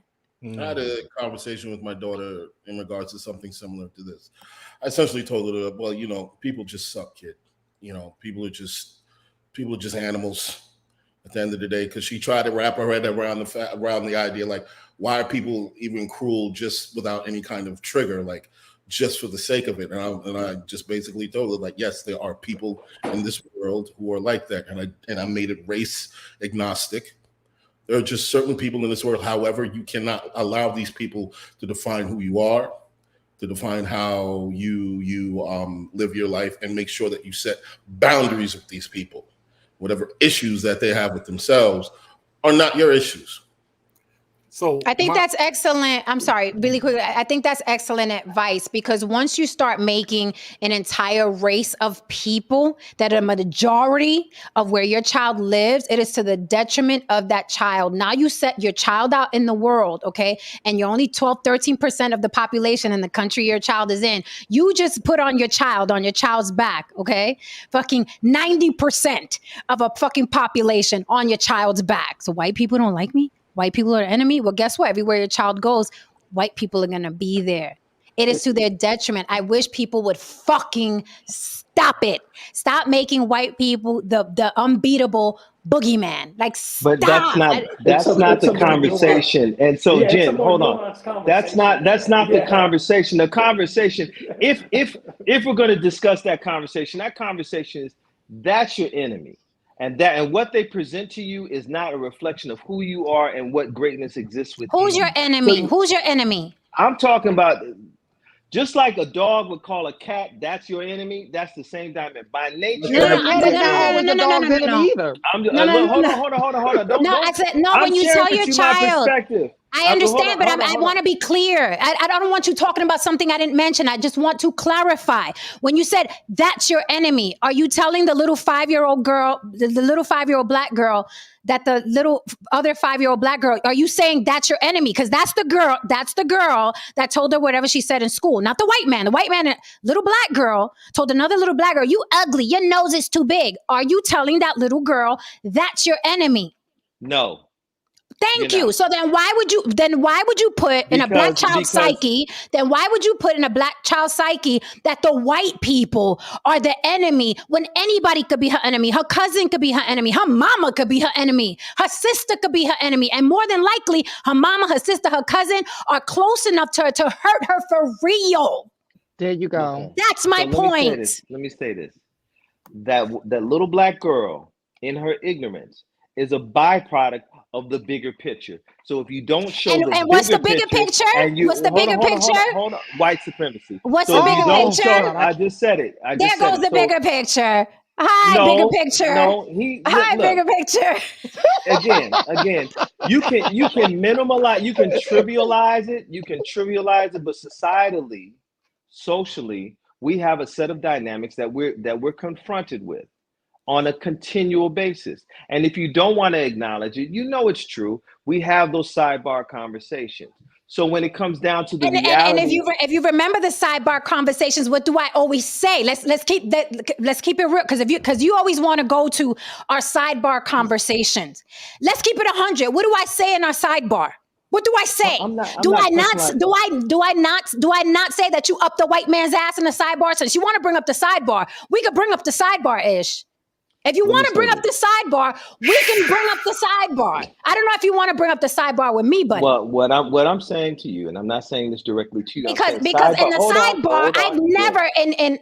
I had a conversation with my daughter in regards to something similar to this. I essentially told her, well, you know, people just suck, kid. You know, people are just animals at the end of the day. Because she tried to wrap her head around the idea, like, why are people even cruel just without any kind of trigger, like just for the sake of it? And I just basically told her, like, yes, there are people in this world who are like that, and I made it race agnostic. There are just certain people in this world. However, you cannot allow these people to define who you are, to define how you live your life, and make sure that you set boundaries with these people. Whatever issues that they have with themselves are not your issues. So I think that's excellent. I'm sorry, really quick. I think that's excellent advice, because once you start making an entire race of people that are a majority of where your child lives, it is to the detriment of that child. Now you set your child out in the world, okay? And you're only 12, 13% of the population in the country your child is in. You just put on your child's back, okay? Fucking 90% of a fucking population on your child's back. So white people don't like me? White people are the enemy? Well, guess what? Everywhere your child goes, white people are going to be there. It is to their detriment. I wish people would fucking stop it. Stop making white people the unbeatable boogeyman. Like, stop. But that's not the conversation. And so, Yeah, Jen, hold on. That's not the conversation. The conversation, if we're going to discuss that conversation is that's your enemy. And what they present to you is not a reflection of who you are and what greatness exists within you. Who's your enemy? So, Who's your enemy? I'm talking about, just like a dog would call a cat, that's your enemy. That's the same dynamic. By nature, No. Hold on. Don't, I said no. I'm When you sharing tell with your you my child, perspective. I understand, but I want to be clear. I don't want you talking about something I didn't mention. I just want to clarify. When you said that's your enemy, are you telling the little 5-year-old girl, the little 5-year-old black girl, that the little other 5-year-old black girl, are you saying that's your enemy? Because that's the girl that told her whatever she said in school, not the white man. The white man, little black girl told another little black girl, you ugly, your nose is too big. Are you telling that little girl that's your enemy? No. Thank you. So then why would you put in a black child's psyche, that the white people are the enemy, when anybody could be her enemy? Her cousin could be her enemy. Her mama could be her enemy. Her sister could be her enemy. And more than likely, her mama, her sister, her cousin are close enough to her to hurt her for real. There you go. That's my point. Let me say this. That little black girl, in her ignorance, is a byproduct of the bigger picture. So if you don't show and what's the bigger picture? What's the bigger picture? Hold on. White supremacy. What's the bigger picture? I just said it. There goes the bigger picture. Hi, bigger picture. No, bigger picture. Again, you can minimalize, you can trivialize it, but societally, socially, we have a set of dynamics that we're confronted with on a continual basis. And if you don't want to acknowledge it, you know it's true. We have those sidebar conversations. So when it comes down to the reality, and if you remember the sidebar conversations, what do I always say? Let's keep it real, because you always want to go to our sidebar conversations. Let's keep it 100. What do I say in our sidebar? What do I say? Do I not say that you up the white man's ass in the sidebar? Since you want to bring up the sidebar, we could bring up the sidebar ish. If you want to bring up the sidebar, we can bring up the sidebar. I don't know if you want to bring up the sidebar with me, buddy. Well, what I'm saying to you, and I'm not saying this directly to you, because in the sidebar, I've never in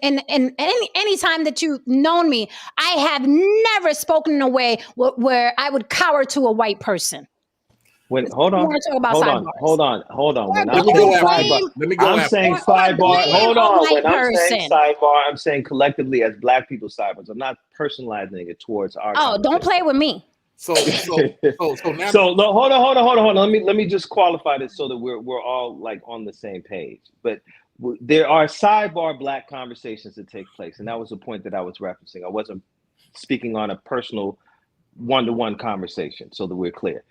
any time that you've known me, I have never spoken in a way where I would cower to a white person. When hold We on, want to talk about hold on, sidebars. hold on, hold on. Or When Let I'm me go saying after sidebar, you. Let me go I'm after saying you. or sidebar. blame Hold a on. white When I'm saying person. sidebar, I'm saying collectively as Black people sidebars. I'm not personalizing it towards our Oh, don't conversation. play with me. So now So no, hold on. Let me just qualify this so that we're all like on the same page. But there are sidebar Black conversations that take place, and that was the point that I was referencing. I wasn't speaking on a personal one-to-one conversation, so that we're clear.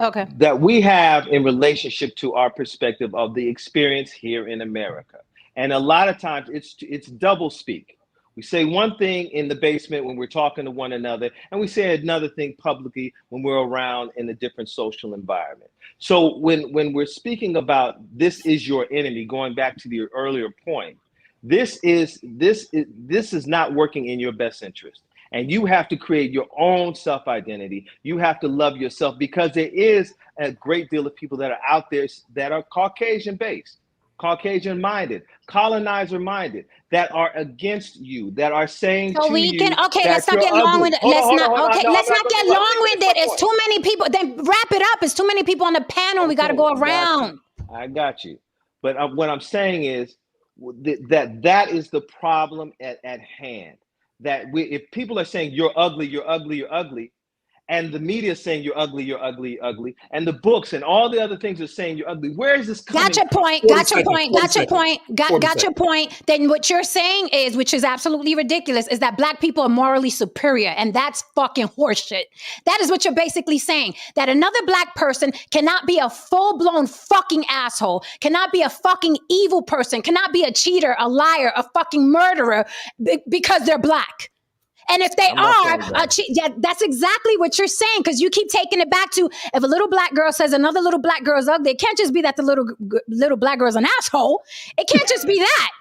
Okay. That we have in relationship to our perspective of the experience here in America. And a lot of times it's double speak. We say one thing in the basement when we're talking to one another, and we say another thing publicly when we're around in a different social environment. So when we're speaking about this is your enemy, going back to the earlier point, this is not working in your best interest. And you have to create your own self-identity. You have to love yourself, because there is a great deal of people that are out there that are Caucasian-based, Caucasian-minded, colonizer-minded, that are against you, that are saying So to we can, you okay, let's that not you're get long ugly. winded. Hold on, Let's hold on, not, hold on. okay, No, I'm let's not not going to get do it. Let long me finish my winded. It's point. too many people. Then wrap it up. It's too many people on the panel. We got to Okay, go got you. around. I got you. But what I'm saying is that is the problem at hand. That if people are saying you're ugly, you're ugly, you're ugly, and the media is saying you're ugly, you're ugly, you're ugly, and the books and all the other things are saying you're ugly, where is this Got coming your from? point. 40 Got your seconds. point. 40 Got your seconds. point. 40 Got your seconds. point. Then what you're saying is, which is absolutely ridiculous, is that Black people are morally superior, and that's fucking horseshit. That is what you're basically saying. That another Black person cannot be a full blown fucking asshole, cannot be a fucking evil person, cannot be a cheater, a liar, a fucking murderer because they're Black. And if they I'm not are, saying that. yeah, that's exactly what you're saying, because you keep taking it back to, if a little Black girl says another little Black girl's ugly, it can't just be that the little Black girl's an asshole. It can't just be that.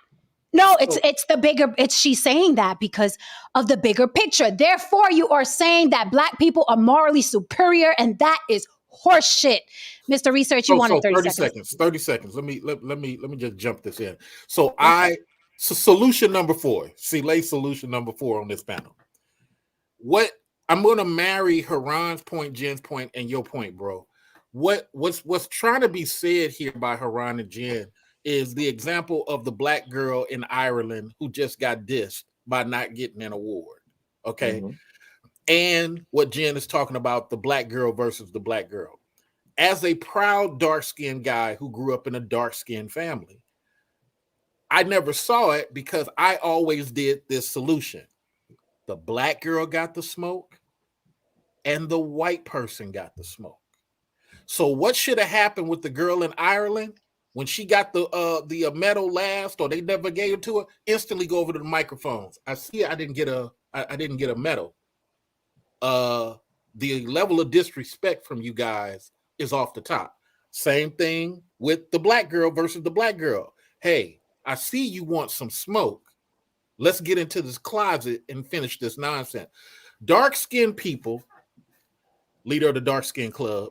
No, it's the bigger. It's she's saying that because of the bigger picture. Therefore, you are saying that Black people are morally superior, and that is horseshit. Mr. Research, you wanted 30 30 seconds. seconds. 30 seconds. Let me just jump this in. So solution number 4. See, lay solution number 4 on this panel. What I'm gonna marry Haran's point, Jen's point, and your point, bro. What's trying to be said here by Haran and Jen is the example of the Black girl in Ireland who just got dissed by not getting an award. Okay. Mm-hmm. And what Jen is talking about, the Black girl versus the Black girl. As a proud dark-skinned guy who grew up in a dark-skinned family, I never saw it because I always did this solution. The Black girl got the smoke and the white person got the smoke. So what should have happened with the girl in Ireland when she got the medal last, or they never gave it to her? Instantly go over to the microphones. I see I didn't get a medal. The level of disrespect from you guys is off the top. Same thing with the Black girl versus the Black girl. Hey, I see you want some smoke. Let's get into this closet and finish this nonsense. Dark-skinned people, leader of the dark skin club,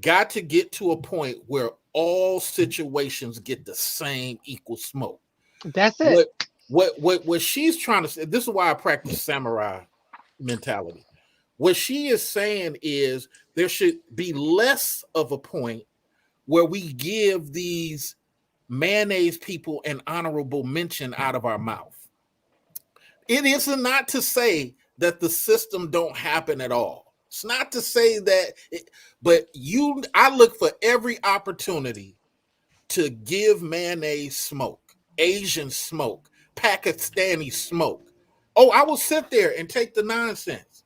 got to get to a point where all situations get the same equal smoke. That's it. What she's trying to say, this is why I practice samurai mentality. What she is saying is there should be less of a point where we give these mayonnaise people an honorable mention out of our mouth. It is not to say that the system don't happen at all. It's not to say that, but I look for every opportunity to give mayonnaise smoke, Asian smoke, Pakistani smoke. Oh, I will sit there and take the nonsense.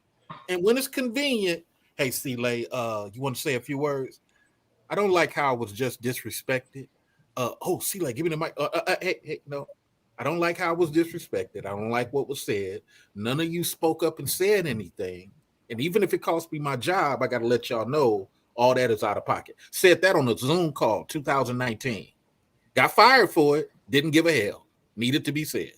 And when it's convenient, hey, C-Lay, you want to say a few words? I don't like how I was just disrespected. C-Lay, give me the mic. Hey, no. I don't like how I was disrespected. I don't like what was said. None of you spoke up and said anything. And even if it cost me my job, I got to let y'all know all that is out of pocket. Said that on a Zoom call, 2019. Got fired for it. Didn't give a hell. Needed to be said.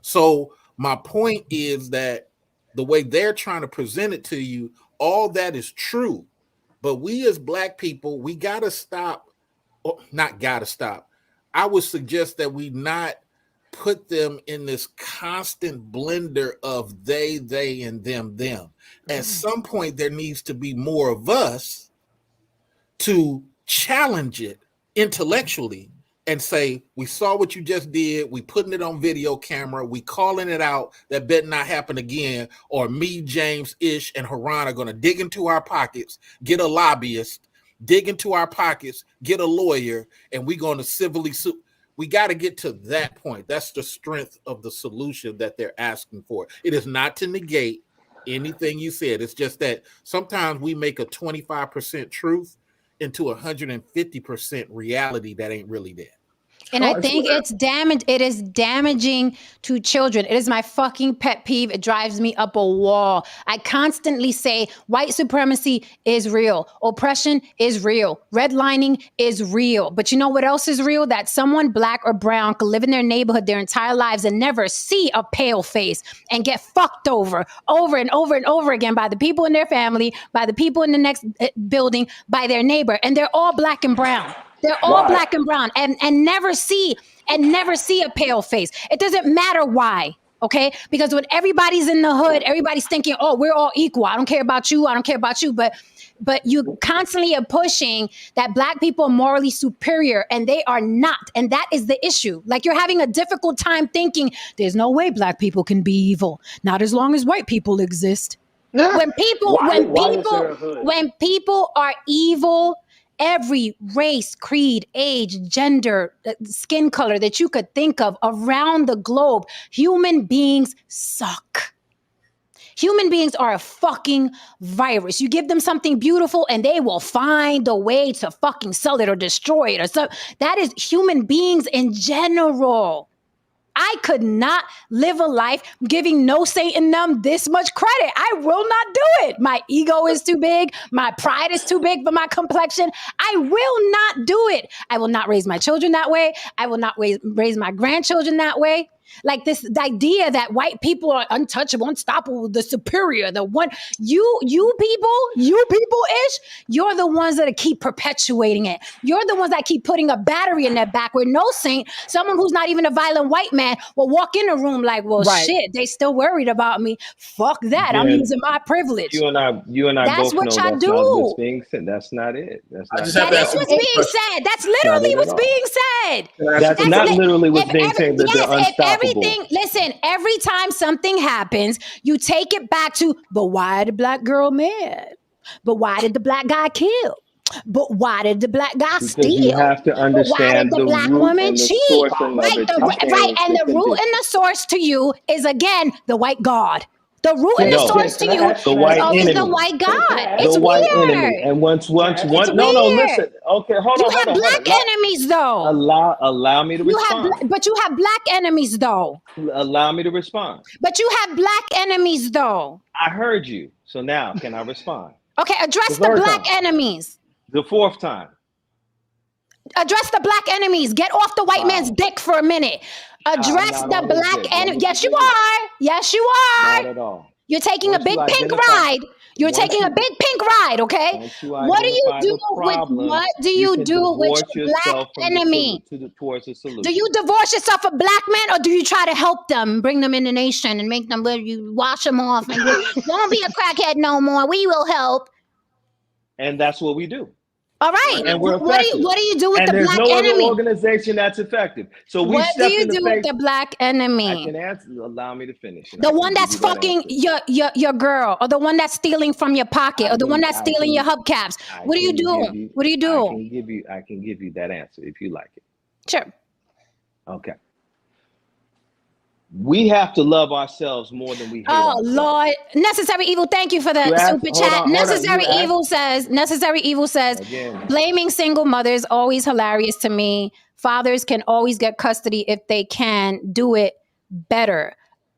So my point is that the way they're trying to present it to you, all that is true. But we as Black people, we got to stop. Not got to stop. I would suggest that we not put them in this constant blender of they, and them. At some point, there needs to be more of us to challenge it intellectually and say, we saw what you just did, we putting it on video camera, we calling it out, that better not happen again, or me, James, Ish, and Haran are going to dig into our pockets, get a lobbyist, dig into our pockets, get a lawyer, and we're going to civilly sue. We got to get to that point. That's the strength of the solution that they're asking for. It is not to negate anything you said. It's just that sometimes we make a 25% truth into 150% reality that ain't really there. And I think it is damaging to children. It is my fucking pet peeve. It drives me up a wall. I constantly say white supremacy is real. Oppression is real. Redlining is real. But you know what else is real? That someone black or brown could live in their neighborhood their entire lives and never see a pale face and get fucked over and over and over again by the people in their family, by the people in the next building, by their neighbor. And they're all black and brown. They're all black and brown and never see a pale face. It doesn't matter why, okay? Because when everybody's in the hood, everybody's thinking, oh, we're all equal. I don't care about you. I don't care about you. But you constantly are pushing that black people are morally superior and they are not. And that is the issue. Like you're having a difficult time thinking there's no way black people can be evil. Not as long as white people exist. When people are evil, every race, creed, age, gender, skin color that you could think of around the globe, human beings suck. Human beings are a fucking virus. You give them something beautiful and they will find a way to fucking sell it or destroy it or something. That is human beings in general. I could not live a life giving no Satan them this much credit. I will not do it. My ego is too big. My pride is too big for my complexion. I will not do it. I will not raise my children that way. I will not raise my grandchildren that way. Like the idea that white people are untouchable, unstoppable, the superior, the one, you people ish, you're the ones that keep perpetuating it. You're the ones that keep putting a battery in their back where no saint, someone who's not even a violent white man will walk in a room like, well, shit, they still worried about me. Fuck that. I'm using my privilege. You and I that's both what know y'all that's do. not what's being said. That's not it. That is what's being said. That's literally what's being said. That's not literally what's being said. That they're unstoppable. Listen, every time something happens, you take it back to, but why did the black girl mad? But why did the black guy kill? But why did the black guy steal? You have to understand the black woman cheat. Right, and the root and the source to you is again the white God. The root and the source to you is always the white God. It's white weird. Enemy. And once, listen. Okay, hold on. You have black enemies, though. Allow me to respond. But you have black enemies, though. Allow me to respond. But you have black enemies, though. I heard you. So now, can I respond? Okay, address the black enemies. The fourth time. Address the black enemies. Get off the white man's dick for a minute. Address the black enemy. Yes, you are. Yes, you are. Not at all. You're taking a big pink ride. You're taking a big pink ride, okay? What do you do with your black enemy? Towards a solution. Do you divorce yourself a black man, or do you try to help them, bring them in the nation, and make them, you wash them off and don't be a crackhead no more? We will help. And that's what we do. All right. And we're what do you do with the black enemy? There's no other organization that's effective. So what do you do with the black enemy? I can answer. Allow me to finish. The one that's fucking your girl, or the one that's stealing from your pocket, or the one that's stealing your hubcaps. What do you do? What do you do? I can give you that answer if you like it. Sure. Okay. We have to love ourselves more than we hate ourselves. Lord. Necessary Evil, thank you for the super chat. Necessary Evil says, again, blaming single mothers, always hilarious to me. Fathers can always get custody if they can do it better.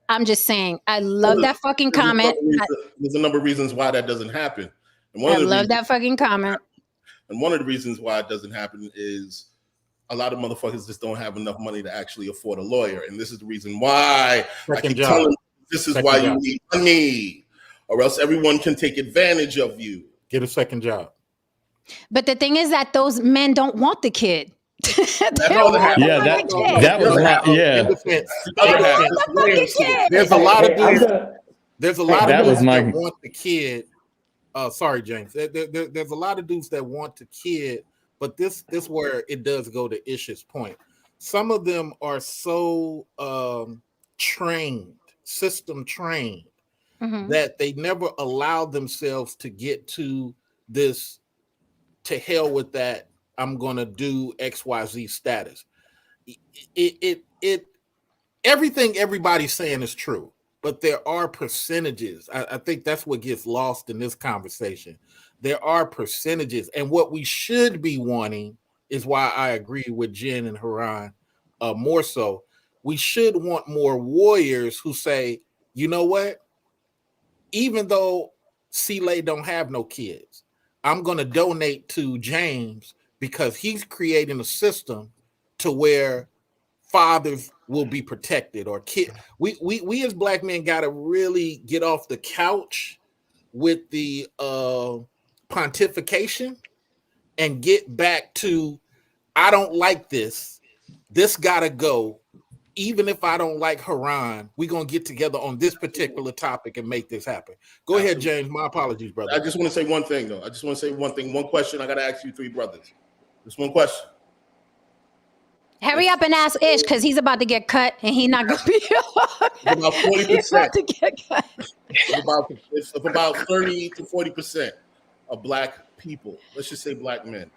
I'm just saying, I love that fucking comment. There's a number of reasons why that doesn't happen. And I love that fucking comment. And one of the reasons why it doesn't happen is a lot of motherfuckers just don't have enough money to actually afford a lawyer. And this is the reason why I keep telling them, this is why you need money, or else everyone can take advantage of you. Get a second job. But the thing is that those men don't want the kid. There's a lot of dudes that want the kid Sorry, James. There's a lot of dudes that want to kid, but this where it does go to Ish's point. Some of them are so system trained, that they never allow themselves to get to this, to hell with that, I'm gonna do XYZ status. It everything everybody's saying is true, but there are percentages. I think that's what gets lost in this conversation. There are percentages, and what we should be wanting is why I agree with Jen and Haran more so. We should want more warriors who say, you know what? Even though C-Lay don't have no kids, I'm going to donate to James because he's creating a system to where fathers will be protected, or kid. We as black men got to really get off the couch with the pontification and get back to, I don't like this. This got to go. Even if I don't like Haran, we're going to get together on this particular topic and make this happen. Go ahead, James. My apologies, brother. I just want to say one thing, though. I just want to say one thing. One question I got to ask you three brothers. Just one question. Hurry up and ask Ish, because he's about to get cut and he's not going to be here. About 40%. He's about to get cut. It's about 30 to 40% of black people, let's just say black men,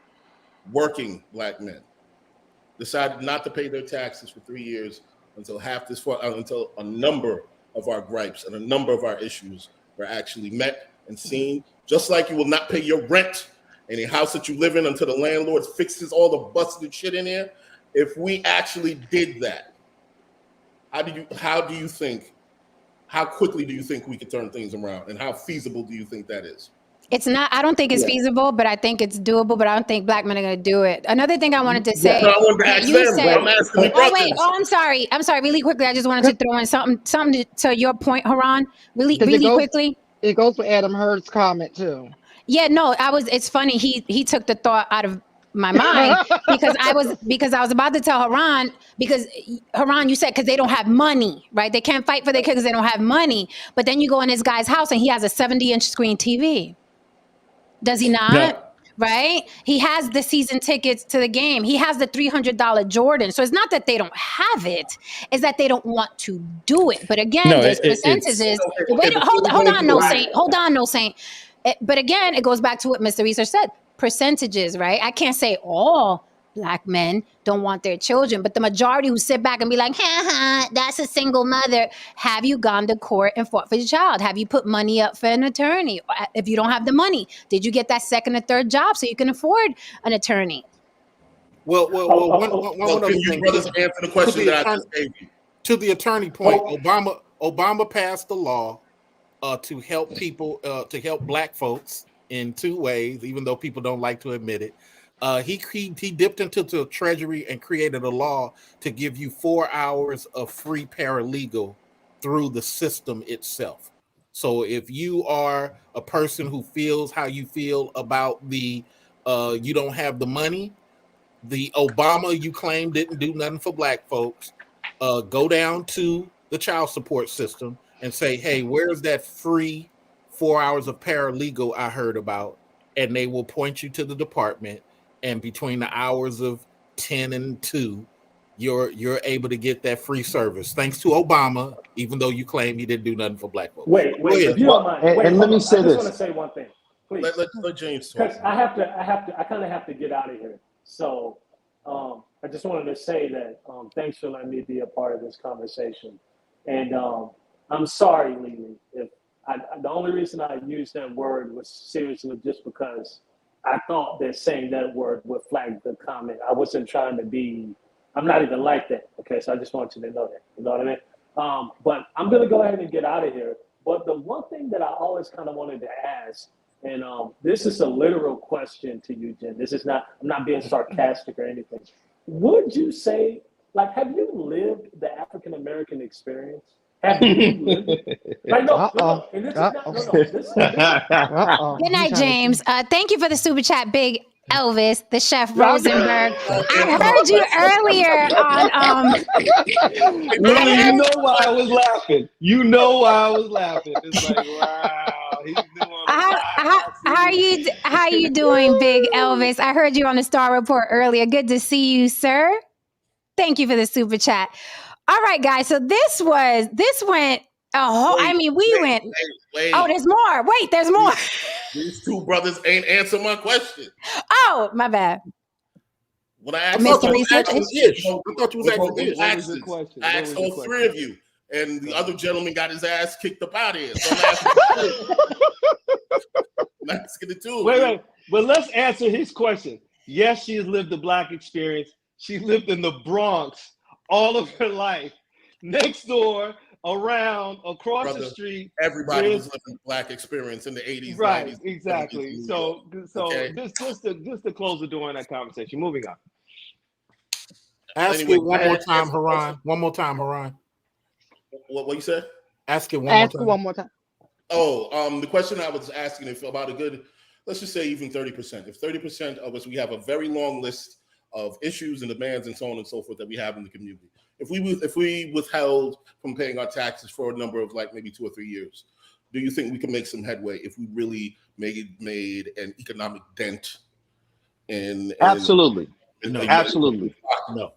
working black men, decided not to pay their taxes for 3 years until until a number of our gripes and a number of our issues were actually met and seen. Just like you will not pay your rent in a house that you live in until the landlord fixes all the busted shit in there. If we actually did that, how quickly do you think we could turn things around, and how feasible do you think that is? It's not, I don't think it's feasible, but I think it's doable, but I don't think black men are going to do it. Another thing I wanted to say. I wanted to ask them, but I'm asking the brothers. I'm sorry. Really quickly. I just wanted to throw in something to your point, Haran, really quickly. It goes with Adam Hurd's comment too. Yeah, no, it's funny. He took the thought out of my mind because I was about to tell Haran, because Haran, you said, because they don't have money, right? They can't fight for their kids because they don't have money. But then you go in this guy's house and he has a 70-inch screen TV. Does he not? No. Right? He has the season tickets to the game. He has the $300 Jordan. So it's not that they don't have it. It's that they don't want to do it. But again, there's percentages. Hold on, no saint. But again, it goes back to what Mr. Research said. Percentages, right? I can't say all black men don't want their children, but the majority who sit back and be like, that's a single mother. Have you gone to court and fought for your child? Have you put money up for an attorney? If you don't have the money, did you get that second or third job so you can afford an attorney? Well, one can you brothers answer the question that I just gave you? To the attorney point, Obama passed the law to help people, to help black folks in two ways, even though people don't like to admit it. He dipped into the Treasury and created a law to give you 4 hours of free paralegal through the system itself. So if you are a person who feels how you feel about the you don't have the money, the Obama you claim didn't do nothing for black folks, go down to the child support system and say, hey, where's that free 4 hours of paralegal I heard about? And they will point you to the department. And between the hours of 10 and 2, you're able to get that free service. Thanks to Obama, even though you claim he didn't do nothing for black folks. Wait, if you don't mind. And let me say this. I just want to say one thing, please. Let James talk. Because I kind of have to get out of here. So I just wanted to say that thanks for letting me be a part of this conversation. And I'm sorry, Lily, if the only reason I used that word was seriously just because I thought that saying that word would flag the comment. I wasn't trying to be, I'm not even like that. Okay, so I just want you to know that. You know what I mean? But I'm going to go ahead and get out of here. But the one thing that I always kind of wanted to ask, and this is a literal question to you, Jen. This is not, I'm not being sarcastic or anything. Would you say, like, have you lived the African-American experience? Have you lived it? Like, no. And this is not, Good night, James. Thank you for the super chat, Big Elvis, the Chef Rosenberg. I heard you earlier on. Really, you know why I was laughing. It's like, wow, he's doing How you doing, Big Elvis? I heard you on the Star Report earlier. Good to see you, sir. Thank you for the super chat. All right, guys. So this went a whole. I mean, we went. Wait. Oh, there's more. Wait, there's more. These two brothers ain't answer my question. Oh, my bad. When I asked, Mr. Research, I thought you was asking taxes. I asked all three of you, and the other gentleman got his ass kicked up out of here. So I'm asking it too. Wait. But let's answer his question. Yes, she has lived the Black experience. She lived in the Bronx all of her life. Next door, around, across the street. Everybody was living the Black experience in the 80s. Right, 90s, exactly. So okay. just to close the door on that conversation. Moving on. Ask it one more time, Haran. One more time, Haran. What you said? Ask it one more time. Oh, the question I was asking if about a good, let's just say even 30%. If 30% of us, we have a very long list of issues and demands and so on and so forth that we have in the community. If we withheld from paying our taxes for a number of like maybe 2 or 3 years, do you think we can make some headway if we really made an economic dent in Absolutely. Absolutely. No.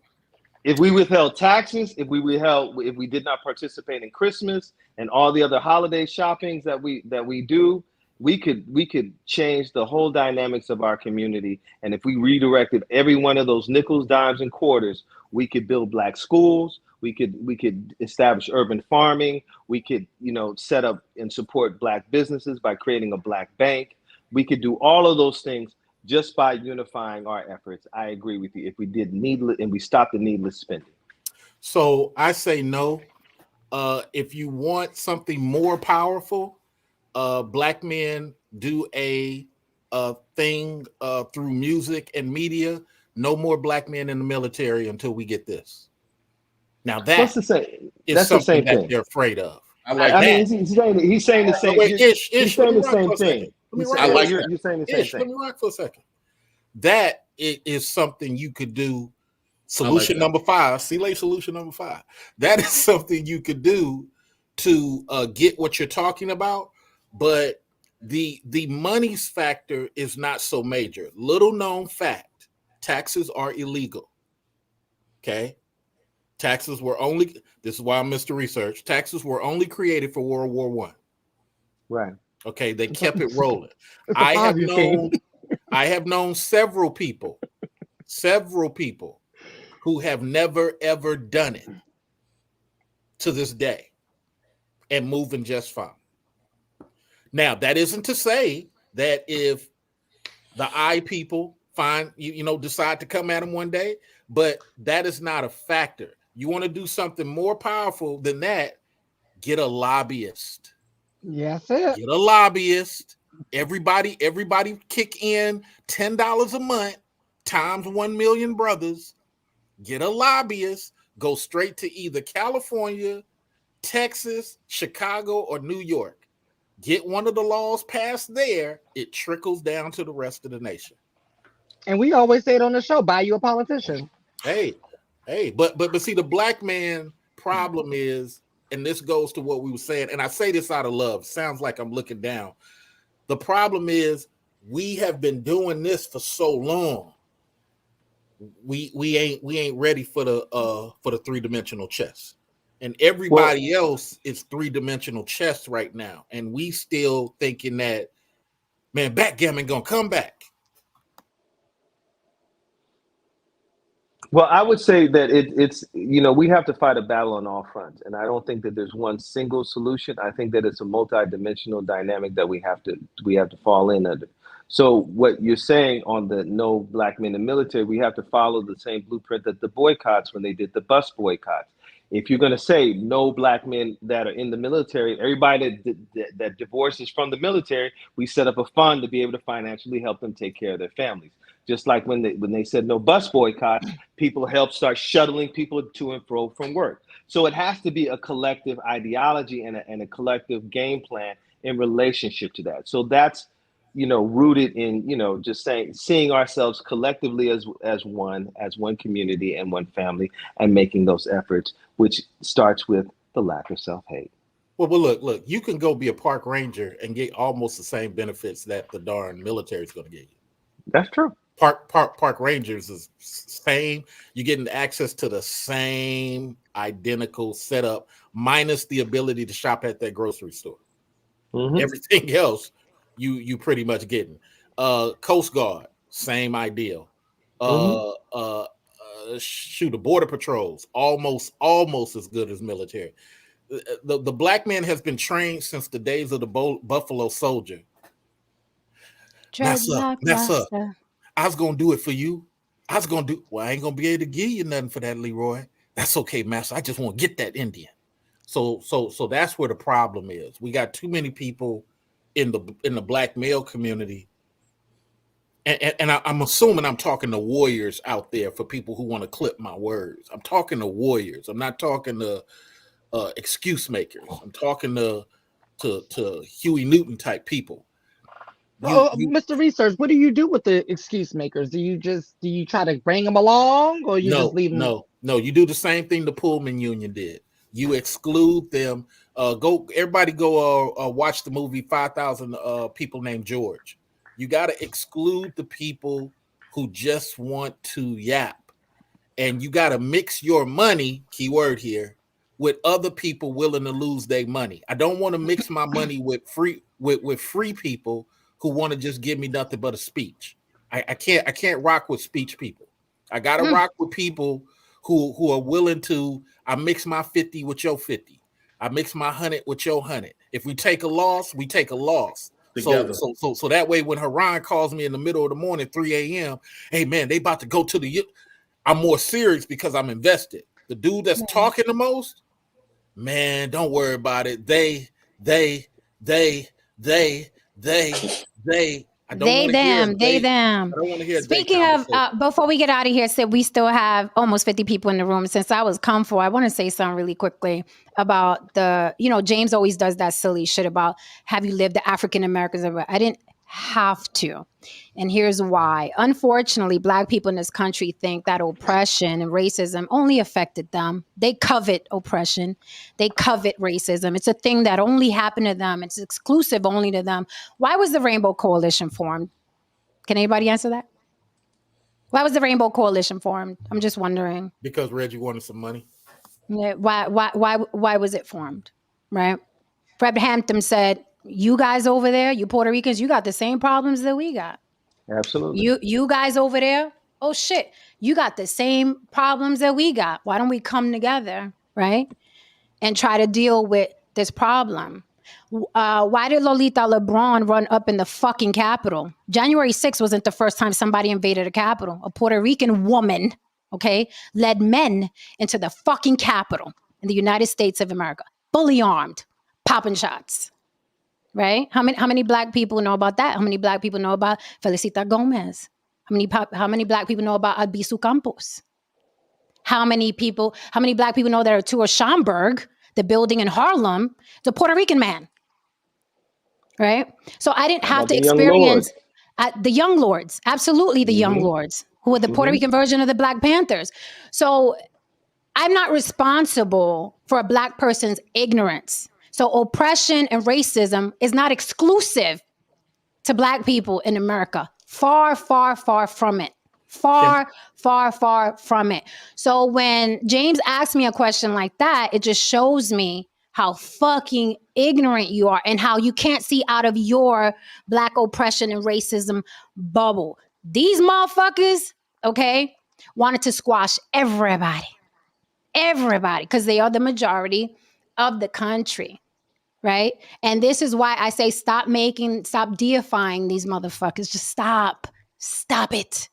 If we withheld taxes, if we did not participate in Christmas and all the other holiday shoppings that we do, we could change the whole dynamics of our community. And if we redirected every one of those nickels, dimes, and quarters, we could build Black schools. We could establish urban farming. We could, set up and support Black businesses by creating a Black bank. We could do all of those things just by unifying our efforts. I agree with you. If we did needless and we stopped the needless spending. So I say no. If you want something more powerful, Black men do a thing through music and media. No more Black men in the military until we get this. Now that's the same that they're afraid of. I mean, he's saying the same. He's saying the same thing. You're saying the same thing. Let me rock for a second. That is something you could do. Solution number 5. See, solution number 5. That is something you could do to get what you're talking about. But the money's factor is not so major. Little known fact: taxes are illegal. Okay, taxes were only. This is why I'm Mr. Research. Taxes were only created for World War I. Right. Okay, they kept it rolling. I have known several people who have never ever done it to this day and moving just fine. Now, that isn't to say that if the I people decide to come at them one day, but that is not a factor. You want to do something more powerful than that, get a lobbyist. Yes, sir. Get a lobbyist. Everybody kick in $10 a month times 1 million brothers. Get a lobbyist. Go straight to either California, Texas, Chicago, or New York. Get one of the laws passed there. It trickles down to the rest of the nation. And we always say it on the show: buy you a politician. Hey, but see, the Black man problem is, and this goes to what we were saying, and I say this out of love. Sounds like I'm looking down. The problem is we have been doing this for so long. We ain't ready for the 3-dimensional chess. And everybody else is 3-dimensional chess right now. And we still thinking that, man, backgammon gonna come back. Well, I would say that it's we have to fight a battle on all fronts. And I don't think that there's one single solution. I think that it's a multi-dimensional dynamic that we have to fall in under. So what you're saying on the no Black men in the military, we have to follow the same blueprint that the boycotts when they did the bus boycotts. If you're going to say no Black men that are in the military, everybody that divorces from the military, we set up a fund to be able to financially help them take care of their families. Just like when they said no bus boycott, people helped start shuttling people to and fro from work. So it has to be a collective ideology and a collective game plan in relationship to that. So that's rooted in just seeing ourselves collectively as one community and one family, and making those efforts, which starts with the lack of self-hate. Well, look. You can go be a park ranger and get almost the same benefits that the darn military is going to get you. That's true. Park rangers is same. You're getting access to the same identical setup, minus the ability to shop at that grocery store. Mhm. Everything else, you pretty much getting. Coast Guard, same ideal. Shoot, the border patrols, almost as good as military. The black man has been trained since the days of the Buffalo Soldier. Massa, Dreadlock Rasta. I was gonna do it for you. Well, I ain't gonna be able to give you nothing for that, Leroy. That's okay, master. I just want to get that Indian. So that's where the problem is. We got too many people in the black male community. And I'm assuming I'm talking to warriors out there for people who want to clip my words. I'm talking to warriors. I'm not talking to excuse makers. I'm talking to Huey Newton type people. Mr. Research, what do you do with the excuse makers? Do you try to bring them along, or you just leave them? No. You do the same thing the Pullman Union did. You exclude them. Everybody go watch the movie 5,000 People Named George. You got to exclude the people who just want to yap, and you got to mix your money, keyword here, with other people willing to lose their money. I don't want to mix my money with free people who want to just give me nothing but a speech. I can't rock with speech people. I gotta rock with people who are willing to. I mix my 50 with your 50. I mix my 100 with your 100. If we take a loss, we take a loss. Together. So that way, when Haran calls me in the middle of the morning, 3 a.m., hey man, they about to go to the. I'm more serious because I'm invested. The dude that's talking the most, man, don't worry about it. They. I don't They, want to them, hear they, them. I don't want to hear. Speaking of, before we get out of here, Sid, we still have almost 50 people in the room. Since I was comfortable, I want to say something really quickly about James always does that silly shit about, have you lived the African Americans? I didn't have to. And here's why. Unfortunately, Black people in this country think that oppression and racism only affected them. They covet oppression. They covet racism. It's a thing that only happened to them. It's exclusive only to them. Why was the Rainbow Coalition formed? Can anybody answer that? Why was the Rainbow Coalition formed? I'm just wondering. Because Reggie wanted some money. Yeah, why was it formed? Right? Fred Hampton said, you guys over there, you Puerto Ricans, you got the same problems that we got. Absolutely. You guys over there, oh shit, you got the same problems that we got. Why don't we come together, right? And try to deal with this problem. Why did Lolita LeBron run up in the fucking Capitol? January 6th wasn't the first time somebody invaded a Capitol. A Puerto Rican woman, okay, led men into the fucking Capitol in the United States of America, fully armed, popping shots. Right? How many Black people know about that? How many Black people know about Felicita Gomez? How many Black people know about Albizu Campos? How many Black people know that Arturo Schomburg, the building in Harlem, the Puerto Rican man? Right? So I didn't have to experience the Young Lords, absolutely the Young Lords, who are the Puerto Rican version of the Black Panthers. So I'm not responsible for a Black person's ignorance. So oppression and racism is not exclusive to Black people in America. Far, far, far from it. Far, far, far from it. So when James asked me a question like that, it just shows me how fucking ignorant you are and how you can't see out of your Black oppression and racism bubble. These motherfuckers, okay, wanted to squash everybody, because they are the majority of the country. Right. And this is why I say stop deifying these motherfuckers. Just stop it.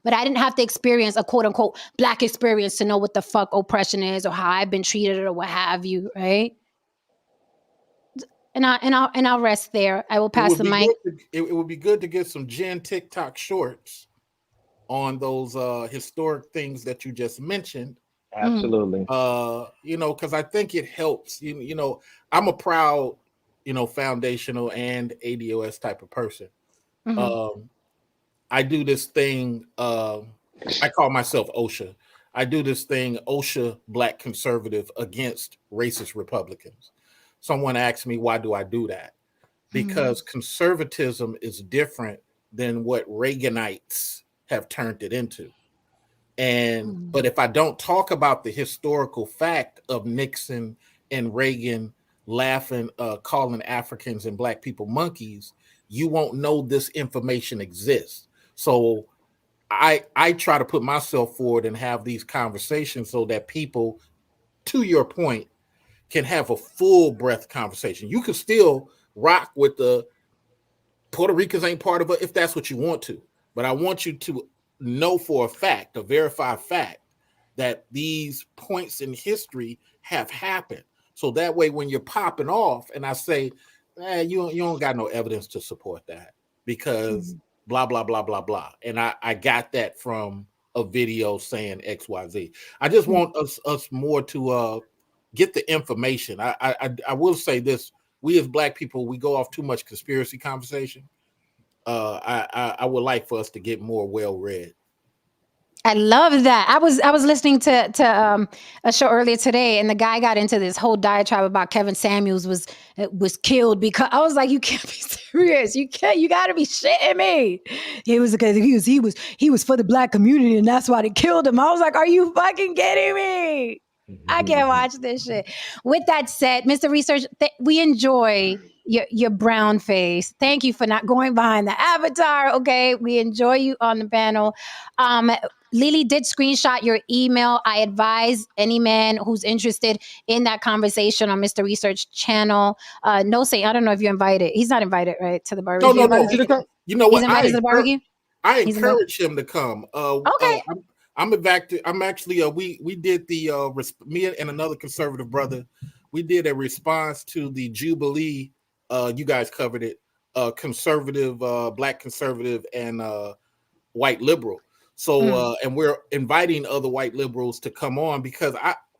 But I didn't have to experience a quote unquote Black experience to know what the fuck oppression is or how I've been treated or what have you. Right. And I'll rest there. I will pass the mic. It would be good to get some Jen TikTok shorts on those historic things that you just mentioned. Absolutely. Because I think it helps. I'm a proud, foundational and ADOS type of person. I do this thing. I call myself OSHA. I do this thing, OSHA Black Conservative against racist Republicans. Someone asked me, why do I do that? Because conservatism is different than what Reaganites have turned it into. And but if I don't talk about the historical fact of Nixon and Reagan laughing, calling Africans and Black people monkeys, you won't know this information exists. So I try to put myself forward and have these conversations so that people, to your point, can have a full breadth conversation. You can still rock with the Puerto Ricans ain't part of it if that's what you want to, but I want you to know for a fact, a verified fact, that these points in history have happened. So that way, when you're popping off, and I say, you don't got no evidence to support that because blah blah blah blah blah, and I got that from a video saying XYZ. I just want us more to get the information. I will say this: we as Black people, we go off too much conspiracy conversation. I would like for us to get more well read. I love that. I was listening to a show earlier today, and the guy got into this whole diatribe about Kevin Samuels was killed because I was like, you can't be serious. You got to be shitting me. He was for the Black community, and that's why they killed him. I was like, are you fucking kidding me? I can't watch this shit. With that said, Mr. Research, we enjoy your brown face. Thank you for not going behind the avatar. Okay, we enjoy you on the panel. Lily did screenshot your email. I advise any man who's interested in that conversation on Mr. Research channel. No, say I don't know if you're invited. He's not invited, right, to the barbecue. No. You know what? He's invited to the barbecue. I encourage him to come. Okay. I'm actually. We did the me and another conservative brother. We did a response to the Jubilee. You guys covered it. Conservative, Black conservative, and white liberal. So, and we're inviting other white liberals to come on because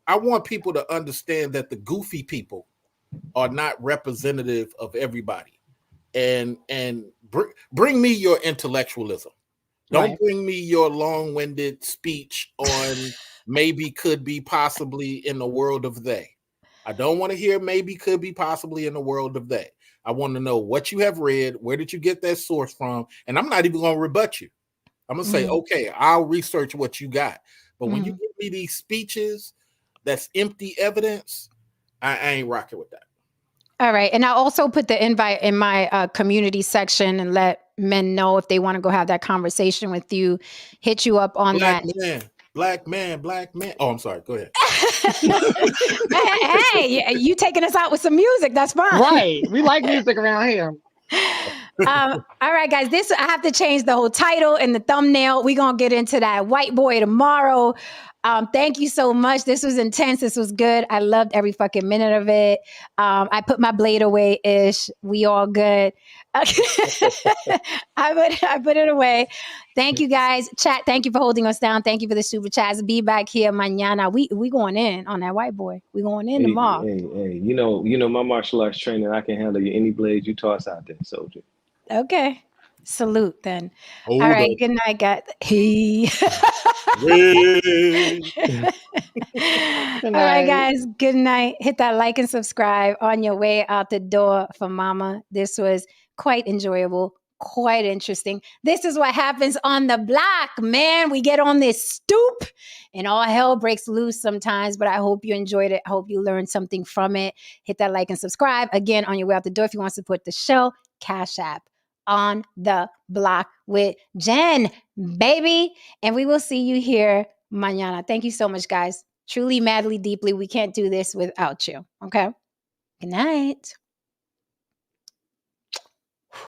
I want people to understand that the goofy people are not representative of everybody. And bring me your intellectualism. Don't bring me your long-winded speech on maybe, could be, possibly in the world of they. I don't want to hear maybe, could be, possibly in the world of they. I want to know what you have read. Where did you get that source from? And I'm not even going to rebut you. I'm going to say, okay, I'll research what you got. But when you give me these speeches, that's empty evidence, I ain't rocking with that. All right. And I'll also put the invite in my community section and let men know if they want to go have that conversation with you, hit you up on Black man. Oh, I'm sorry. Go ahead. Hey, you taking us out with some music. That's fine. Right. We like music around here. All right, guys, I have to change the whole title and the thumbnail. We're going to get into that white boy tomorrow. Thank you so much. This was intense. This was good. I loved every fucking minute of it. I put my blade away ish. We all good. I put it away. Thank you guys. Chat, thank you for holding us down. Thank you for the super chats. Be back here mañana. We going in on that white boy. We going in tomorrow. Hey, you know my martial arts training. I can handle you any blade you toss out there, soldier. Okay. Salute then. All right. Good night, guys. Hey. All right, guys. Good night. Hit that like and subscribe on your way out the door for mama. This was quite enjoyable, quite interesting. This is what happens on the block, man. We get on this stoop and all hell breaks loose sometimes, but I hope you enjoyed it. I hope you learned something from it. Hit that like and subscribe. Again, on your way out the door, if you want to support the show, Cash App. On the block with Jen, baby. And we will see you here mañana. Thank you so much, guys. Truly, madly, deeply. We can't do this without you. Okay? Good night.